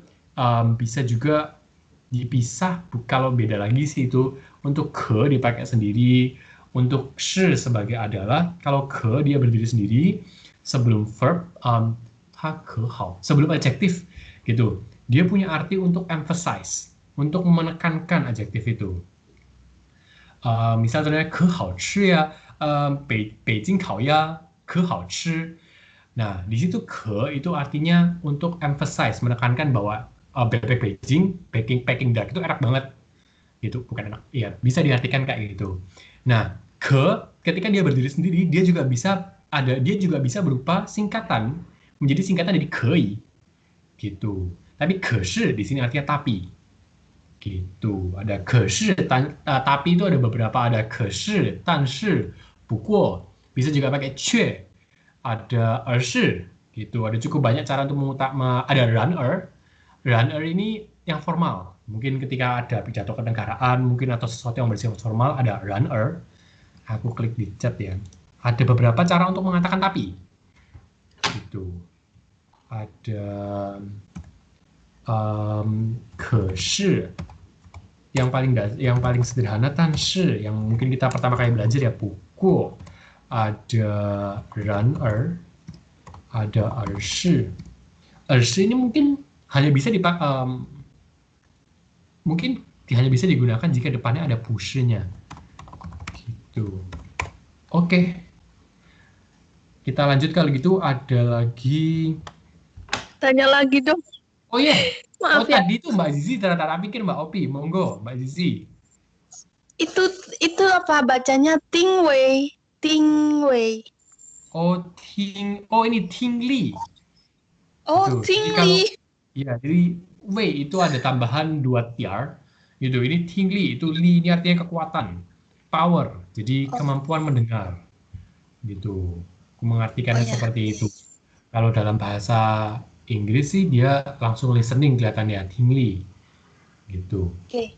bisa juga dipisah. Kalau beda lagi sih itu untuk ke dipakai sendiri, untuk shi sebagai adalah, kalau ke dia berdiri sendiri sebelum verb, sebelum adjektif gitu. Dia punya arti untuk emphasize, untuk menekankan adjektif itu. Misalnya 可好吃呀, 北京烤鸭可好吃. Nah, di situ ke itu artinya untuk emphasize, menekankan bahwa bebek Beijing, Peking duck itu enak banget. Gitu, bukan enak. Iya, bisa diartikan kayak gitu. Nah, ketika dia berdiri sendiri, dia juga bisa berupa singkatan, menjadi singkatan dari kei. Gitu. Tapi 可是 di sini artinya tapi. Gitu. Ada 可是 tapi itu ada beberapa, ada 可是但是不过, bisa juga pakai 却, ada 而是 gitu. Ada cukup banyak cara untuk ada 然而ini yang formal. Mungkin ketika ada pidato kenegaraan mungkin atau sesuatu yang bersifat formal ada 然而. Aku klik di chat ya. Ada beberapa cara untuk mengatakan tapi. Gitu. Ada 可是 yang paling sederhana 但是 yang mungkin kita pertama kali belajar ya 不过, ada 然而, ada 而是. 而是 ini mungkin hanya bisa hanya bisa digunakan jika depannya ada 不是nya. Gitu. Oke. Kita lanjut kalau gitu, ada lagi. Tanya lagi dong. Oh iya. Maaf ya. Tadi itu Mbak Zizi ternyata pikir Mbak Opi. Monggo, Mbak Zizi. Itu apa bacanya? Tingwei. Oh, ini tingli. Oh, tingli. Iya, jadi wei itu ada tambahan 2 tiar. Gitu. Ini tingli, itu li ini artinya kekuatan, power. Jadi kemampuan mendengar. Gitu. Aku mengartikannya seperti itu. Kalau dalam bahasa Inggris sih dia langsung listening kelihatannya, tingli. Gitu. Oke.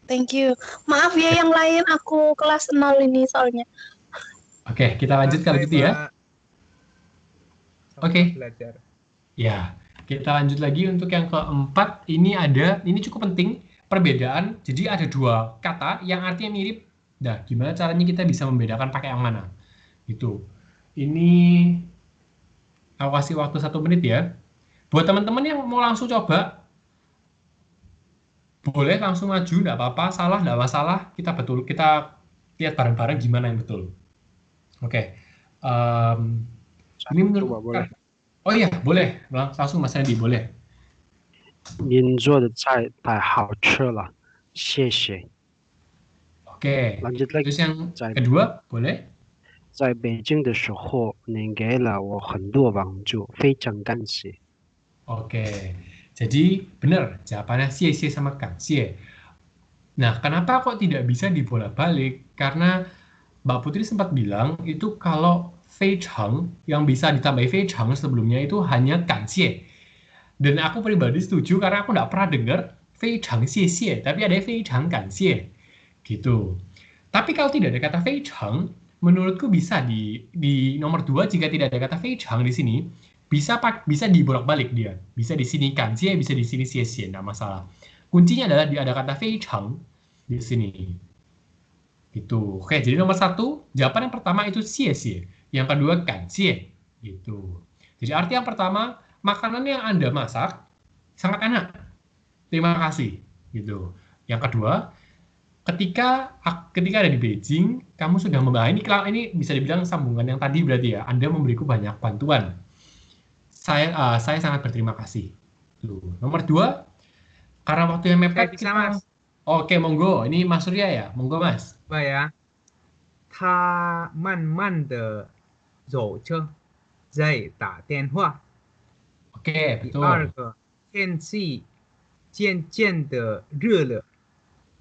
Thank you. Maaf ya yang lain, aku kelas 0 ini soalnya. Oke, kita lanjut kalau gitu ya. Oke. Belajar. Ya, kita lanjut lagi untuk yang keempat. Ini cukup penting, perbedaan. Jadi ada 2 kata yang artinya mirip. Nah, gimana caranya kita bisa membedakan pakai yang mana? Itu. Ini aku kasih waktu 1 menit ya. Buat teman-teman yang mau langsung coba, boleh langsung maju, nggak apa-apa, salah nggak masalah. Kita lihat bareng-bareng gimana yang betul. Oke. Ini menurut coba boleh. Oh iya, boleh. Langsung Mas Randy, boleh. 您做的菜太好吃了，谢谢。 Oke. Lanjut lagi. Terus yang kedua, boleh? 在北京的时候，您给了我很多帮助，非常感谢。 Oke. Jadi benar jawabannya xie sama kanxie. Nah, kenapa kok tidak bisa dibolak-balik? Karena Mbak Putri sempat bilang itu kalau fei cheng yang bisa ditambahi fei cheng sebelumnya itu hanya kanxie. Dan aku pribadi setuju karena aku nggak pernah dengar fei cheng xie, tapi ada fei cheng kanxie. Gitu. Tapi kalau tidak ada kata fei cheng, menurutku bisa di nomor 2 jika tidak ada kata fei cheng di sini, bisa dibolak-balik dia. Bisa di sini kanxie, bisa di sini xie, enggak masalah. Kuncinya adalah ada kata fei cheng di sini. Gitu. Oke, jadi nomor 1, jawaban yang pertama itu xie, yang kedua kanxie. Gitu. Jadi arti yang pertama, makanan yang Anda masak sangat enak. Terima kasih. Gitu. Yang kedua, ketika ada di Beijing, kamu sudah ini bisa dibilang sambungan yang tadi berarti ya, Anda memberiku banyak bantuan. Saya sangat berterima kasih. Tuh. Nomor 2, karena waktu yang mepet bisa, Mas. Oke, monggo. Ini Mas Surya ya, monggo Mas. 对呀，他慢慢的走着，在打电话。 Oke, 第 betul. 二个，天气渐渐的热了。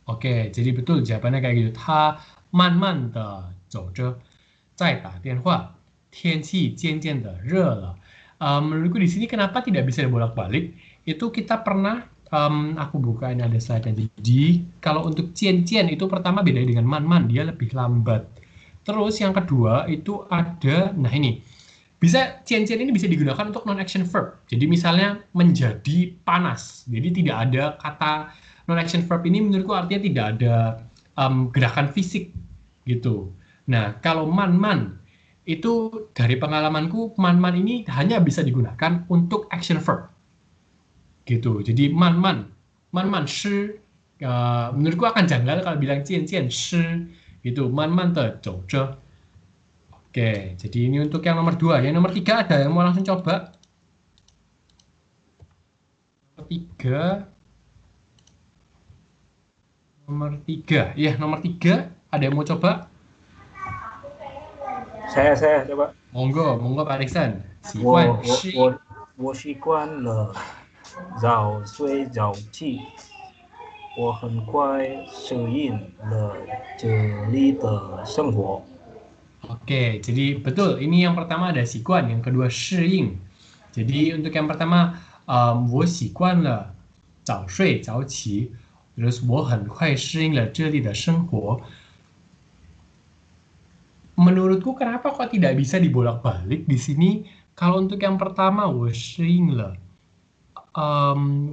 Oke, jadi betul jawabannya kayak gitu. 他慢慢的走着，在打电话。天气渐渐的热了。Menurutku di sini kenapa tidak bisa dibolak-balik? Itu kita pernah aku buka, ini ada slide-nya. Jadi kalau untuk cian-cian itu pertama beda dengan man-man, dia lebih lambat. Terus yang kedua itu ada, nah ini bisa cian-cian ini bisa digunakan untuk non-action verb. Jadi misalnya menjadi panas. Jadi tidak ada kata non-action verb ini, menurutku artinya tidak ada gerakan fisik gitu. Nah kalau man-man itu dari pengalamanku, man-man ini hanya bisa digunakan untuk action verb. Gitu. Jadi man-man shi, menurutku akan janggal kalau bilang cian-cian shi, gitu. Man-man de zhou zhe. Oke, jadi ini untuk yang nomor 2. Yang nomor 3 ada yang mau langsung coba? Nomor 3. Ya, nomor 3 ada yang mau coba? Saya coba. Monggo Pak Riksan. 我习惯了早睡早起，我很快适应了这里的生活。 Oke, jadi betul. Ini yang pertama ada xiguan, yang kedua shiying. Jadi untuk yang pertama, 我习惯了早睡早起， terus 我很快适应了这里的生活。 Menurutku kenapa kok tidak bisa dibolak-balik di sini? Kalau untuk yang pertama, 我适应了，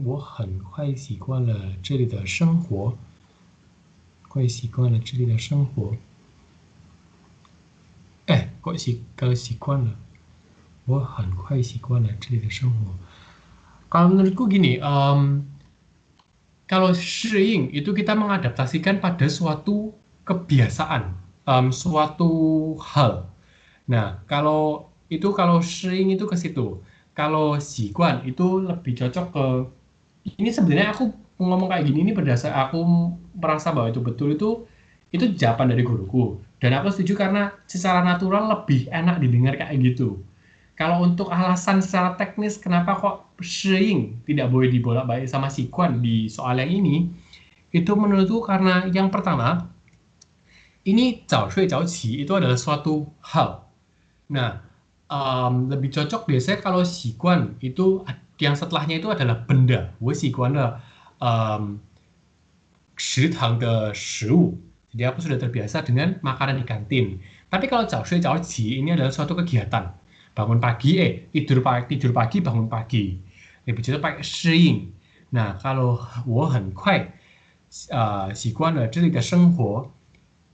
我很快习惯了这里的生活，快习惯了这里的生活。kok kalau 习惯了，我很快习惯了这里的生活。Kalau menurutku gini, kalau 适应 itu kita mengadaptasikan pada suatu kebiasaan, suatu hal. Nah, kalau 适应 itu ke situ. Kalau 习惯 itu lebih cocok ke, ini sebenarnya aku ngomong kayak gini ini berdasar aku merasa bahwa itu betul, itu jawaban dari guruku. Dan aku setuju karena secara natural lebih enak didengar kayak gitu. Kalau untuk alasan secara teknis kenapa kok 适应 tidak boleh dibolak-balik sama 习惯 di soal yang ini, itu menurutku karena yang pertama, ini 早睡早起 itu adalah suatu hal. Nah, lebih cocok biasanya kalau 习惯 itu yang setelahnya itu adalah benda. 我习惯了食堂的食物. Jadi aku sudah terbiasa dengan makanan di kantin. Tapi kalau 早睡早起 ini adalah suatu kegiatan. Bangun pagi, tidur pagi, bangun pagi. Lebih cocok pakai 适应. Nah, kalau 我很快习惯了这里的生活.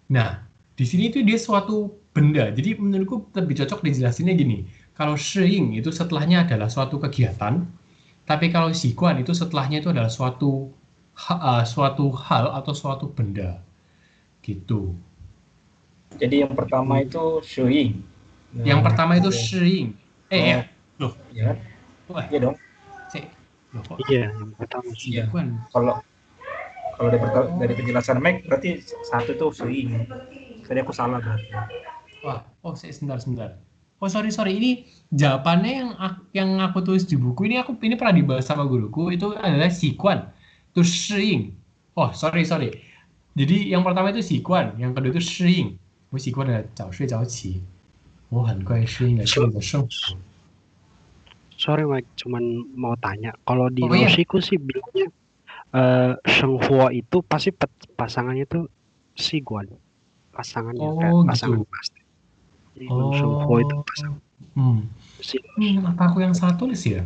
Nah, di sini itu dia suatu benda. Jadi menurutku lebih cocok dijelasinnya gini. Kalau shiying itu setelahnya adalah suatu kegiatan, tapi kalau xiguan itu setelahnya itu adalah suatu hal atau suatu benda. Gitu. Jadi yang pertama itu shiying. Yang pertama itu shiying. Ya. Loh. Ya. Wah. Iya dong. Loh, kok? Iya, yang pertama Iya. Xiguan. Kalau dari penjelasan Mike berarti satu itu shiying. Tadi aku salah berarti. Wah, sebentar. Oh sorry, ini jawabannya yang aku tulis di buku ini ini pernah dibahas sama guruku, itu adalah xiguan, itu shiying. Oh sorry. Jadi yang pertama itu xiguan, yang kedua itu shiying. 我习惯了早睡早起，我很快适应了这里的生活。 Sorry Mike, cuman mau tanya. Kalau di iya. Losiku sih bilangnya Shenghua itu pasti pasangannya itu Xiguan. Pasangannya kayak pasangan pasti. Jadi Shenghua itu pasangan. Apa aku yang salah tulis ya?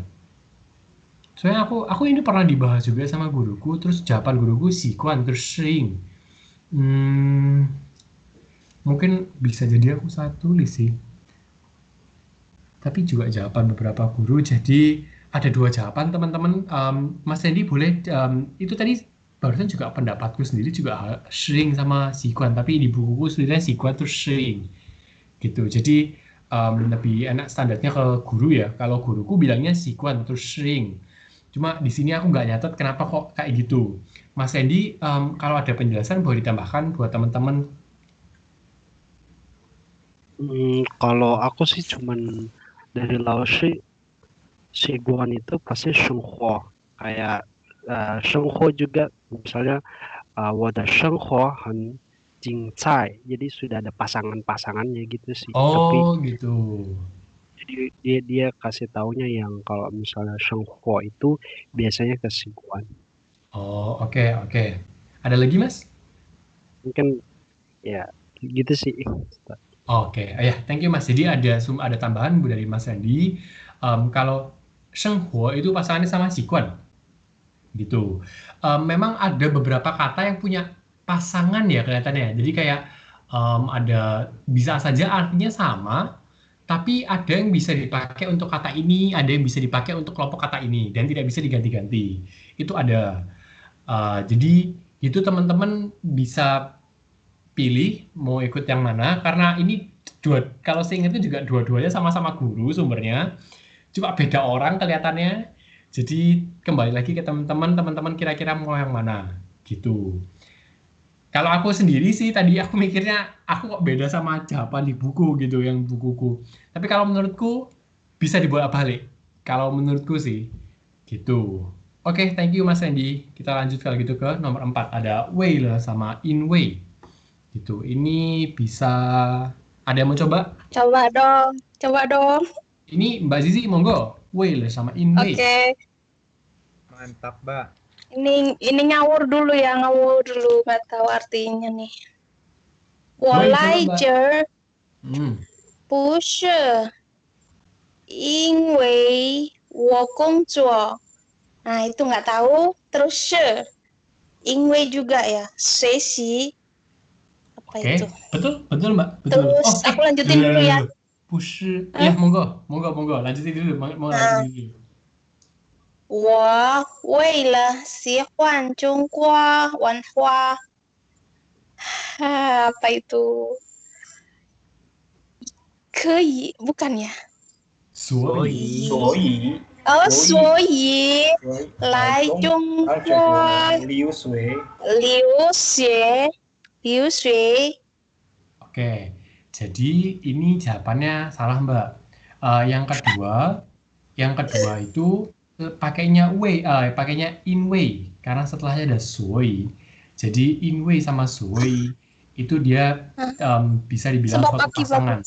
Soalnya aku ini pernah dibahas juga sama guruku, terus jawaban guruku Xiguan terus shiying. Mungkin bisa jadi aku salah tulis sih. Tapi juga jawaban beberapa guru. Jadi ada 2 jawaban teman-teman. Mas Randy boleh itu tadi barusan juga pendapatku sendiri juga shiying sama xiguan, tapi di bukuku sebenarnya xiguan terus shiying. Gitu. Jadi lebih enak standarnya ke guru ya. Kalau guruku bilangnya xiguan terus shiying. Cuma di sini aku nggak nyatet kenapa kok kayak gitu. Mas Randy kalau ada penjelasan boleh ditambahkan buat teman-teman. Kalau aku sih cuman dari Laoshi, Xiguan itu pasti Shenghua. Kayak Shenghua juga misalnya wada Shenghua han jingcai. Jadi sudah ada pasangannya gitu sih. Tapi, gitu. Jadi dia kasih taunya yang kalau misalnya Shenghua itu biasanya ke Xiguan. Oh, oke. Ada lagi, Mas? Mungkin ya gitu sih. Oke, thank you Mas. Jadi ada tambahan dari Mas Randy. Kalau Shenghua itu pasangannya sama xiguan, gitu. Memang ada beberapa kata yang punya pasangan ya kelihatannya. Jadi kayak ada bisa saja artinya sama, tapi ada yang bisa dipakai untuk kata ini, ada yang bisa dipakai untuk kelompok kata ini, dan tidak bisa diganti-ganti. Itu ada. Jadi itu teman-teman bisa pilih mau ikut yang mana, karena ini kalau saya ingat itu juga dua-duanya sama-sama guru sumbernya, cuma beda orang kelihatannya. Jadi kembali lagi ke teman-teman kira-kira mau yang mana gitu. Kalau aku sendiri sih tadi aku mikirnya aku kok beda sama jawaban di buku gitu, yang bukuku. Tapi kalau menurutku bisa dibolak-balik. Kalau menurutku sih gitu. Oke, thank you Mas Randy. Kita lanjut kalau gitu ke nomor 4, ada Wei Le sama In Wei. Gitu. Ini bisa ada yang mau coba? Coba dong. Ini Mbak Zizi monggo. Wei Le sama In Wei. Oke. Mantap, Mbak. Ini ngawur dulu, nggak tahu artinya nih. 我来这儿不是因为我工作. Nah, itu nggak tahu. Terus 是因为 juga ya. 学习 apa itu? Betul Mbak. Betul. Terus aku lanjutin dulu ya. 不是. Ya, monggo. Lanjutin dulu. Mau lanjutin dulu. 我为了喜欢中国文化. Apa itu? 可以 bukan ya? 所以来中国留学. Oke, jadi ini jawabannya salah Mbak. Yang kedua itu pakainya in wei karena setelahnya ada sui. Jadi in wei sama sui itu dia bisa dibilang suatu pasangan.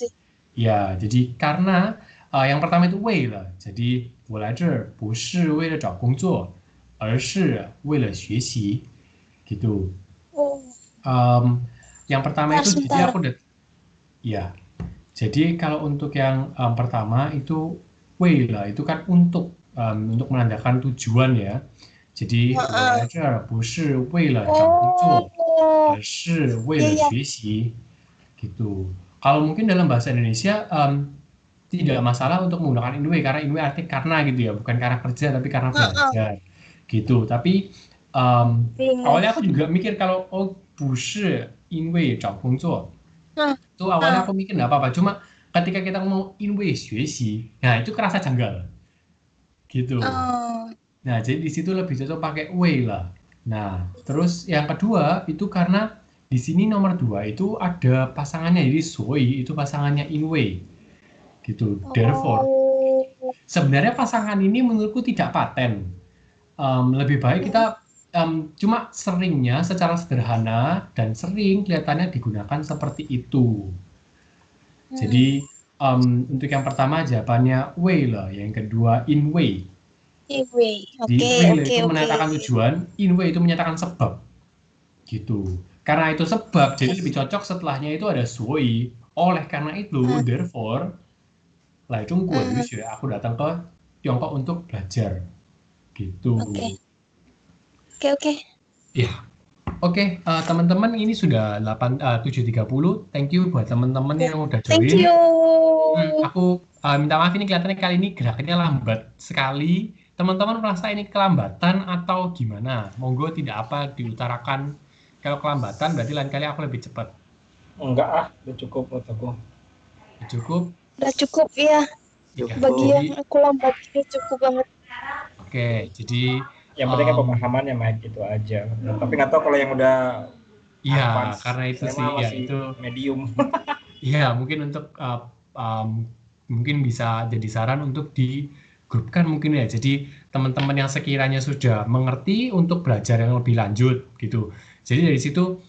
Ya, jadi karena yang pertama itu wei le. Jadi 我来这儿不是为了找工作，而是为了学习. Gitu. Yang pertama itu jadi aku udah ya. Jadi kalau untuk yang pertama itu wei le itu kan untuk menandakan tujuan ya. Jadi 我来这儿不是为了找工作，而是为了学习. Gitu. Kalau mungkin dalam bahasa Indonesia tidak masalah untuk menggunakan inwei karena inwei arti karena gitu ya, bukan karena kerja tapi karena belajar gitu. Tapi awalnya aku juga mikir kalau bushi inwei 找工作 itu awalnya aku mikir nggak apa-apa, cuma ketika kita ngomong inwei 学习 nah itu kerasa janggal gitu. Nah jadi di situ lebih cocok pakai wei lah. Nah terus yang kedua itu karena di sini nomor 2 itu ada pasangannya, jadi sui itu pasangannya inwei gitu. Therefore sebenarnya pasangan ini menurutku tidak paten. Lebih baik kita cuma seringnya secara sederhana dan sering kelihatannya digunakan seperti itu. Jadi untuk yang pertama jawabannya wei lah, yang kedua inwei. Di wei itu menyatakan tujuan, inwei itu menyatakan sebab gitu. Karena itu sebab, jadi lebih cocok setelahnya itu ada sui. Oleh karena itu, therefore, aku datang ke Tiongkok untuk belajar. Gitu. Oke. Ya. Oke, teman-teman ini sudah 7.30. Thank you buat teman-teman yang udah join. Thank you. Aku minta maaf ini kelihatannya kali ini gerakannya lambat sekali. Teman-teman merasa ini kelambatan atau gimana? Monggo tidak apa diutarakan. Kalau kelambatan berarti lain kali aku lebih cepat. Enggak udah cukup buat aku. Cukup? Udah cukup ya. Bagi yang aku lambat ini cukup banget. Oke, jadi yang penting kan pemahamannya Mike itu aja. Tapi nggak tahu kalau yang udah iya, karena itu sih ya itu medium. Iya, mungkin untuk mungkin bisa jadi saran untuk digrupkan mungkin ya. Jadi teman-teman yang sekiranya sudah mengerti untuk belajar yang lebih lanjut gitu. Jadi dari situ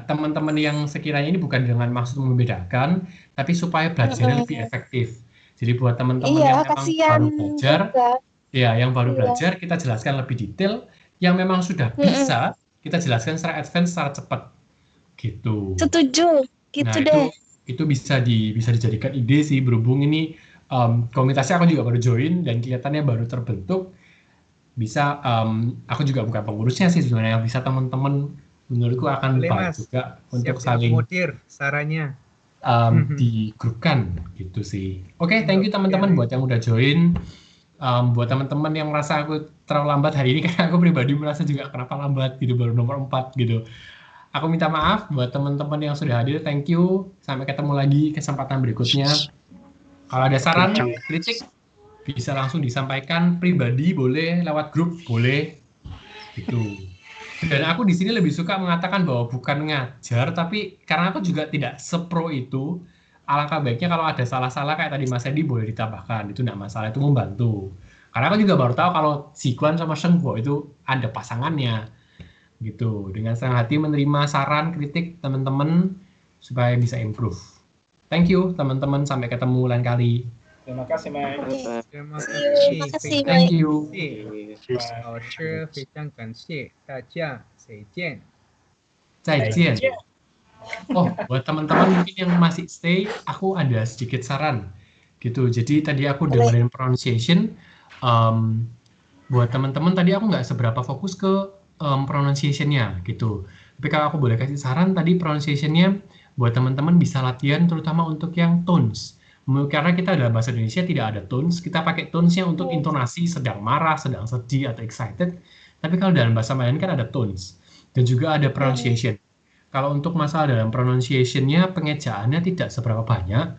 teman-teman yang sekiranya ini bukan dengan maksud membedakan, tapi supaya belajarnya lebih efektif. Jadi buat teman-teman yang memang baru belajar, yang baru belajar kita jelaskan lebih detail. Yang memang sudah bisa kita jelaskan secara advance, secara cepat, gitu. Setuju, gitu deh. Itu bisa dijadikan ide sih, berhubung ini komunitasnya aku juga baru join dan kelihatannya baru terbentuk. Bisa aku juga bukan pengurusnya sih sebenarnya, bisa teman-teman menurutku akan baik juga untuk saling sarannya digrupkan gitu sih. Oke, thank you teman-teman buat yang udah join. Buat teman-teman yang merasa aku terlalu lambat hari ini, karena aku pribadi merasa juga kenapa lambat gitu, baru nomor 4 gitu. Aku minta maaf buat teman-teman yang sudah hadir, thank you. Sampai ketemu lagi kesempatan berikutnya. Kalau ada saran, kritik, bisa langsung disampaikan pribadi, boleh lewat grup, boleh gitu. Dan aku di sini lebih suka mengatakan bahwa bukan ngajar, tapi karena aku juga tidak sepro itu, alangkah baiknya kalau ada salah-salah kayak tadi Mas Edi boleh ditambahkan, itu tidak masalah, itu membantu. Karena aku juga baru tahu kalau Siguan sama Shengguo itu ada pasangannya, gitu. Dengan senang hati menerima saran, kritik teman-teman supaya bisa improve. Thank you teman-teman, sampai ketemu lain kali. Terima kasih, Mike. Terima kasih. Thank you. 老师非常感谢大家，再见。再见。Oh, buat teman-teman mungkin yang masih stay, aku ada sedikit saran gitu. Jadi tadi aku dengerin pronunciation. Buat teman-teman tadi aku nggak seberapa fokus ke pronunciation-nya gitu. Tapi kalau aku boleh kasih saran tadi pronunciation-nya buat teman-teman bisa latihan terutama untuk yang tones. Karena kita dalam bahasa Indonesia tidak ada tones, kita pakai tones-nya untuk intonasi sedang marah, sedang sedih, atau excited. Tapi kalau dalam bahasa Mandarin kan ada tones. Dan juga ada pronunciation. Kalau untuk masalah dalam pronunciation-nya, pengejaannya tidak seberapa banyak.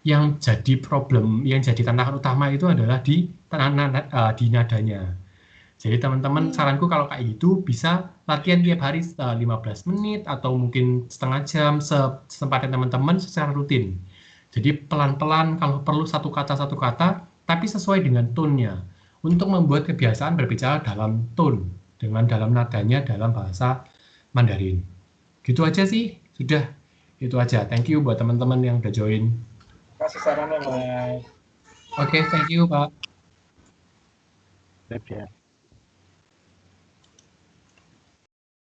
Yang jadi problem, yang jadi tantangan utama itu adalah di nadanya. Jadi teman-teman, saranku kalau kayak gitu bisa latihan tiap hari 15 menit atau mungkin setengah jam sesempatnya teman-teman secara rutin. Jadi pelan-pelan kalau perlu satu kata, tapi sesuai dengan tone-nya. Untuk membuat kebiasaan berbicara dalam tone, dengan dalam nadanya dalam bahasa Mandarin. Gitu aja sih, sudah. Itu aja. Thank you buat teman-teman yang udah join. Kasih sarannya, Mas. Oke, thank you, Pak. Siap ya.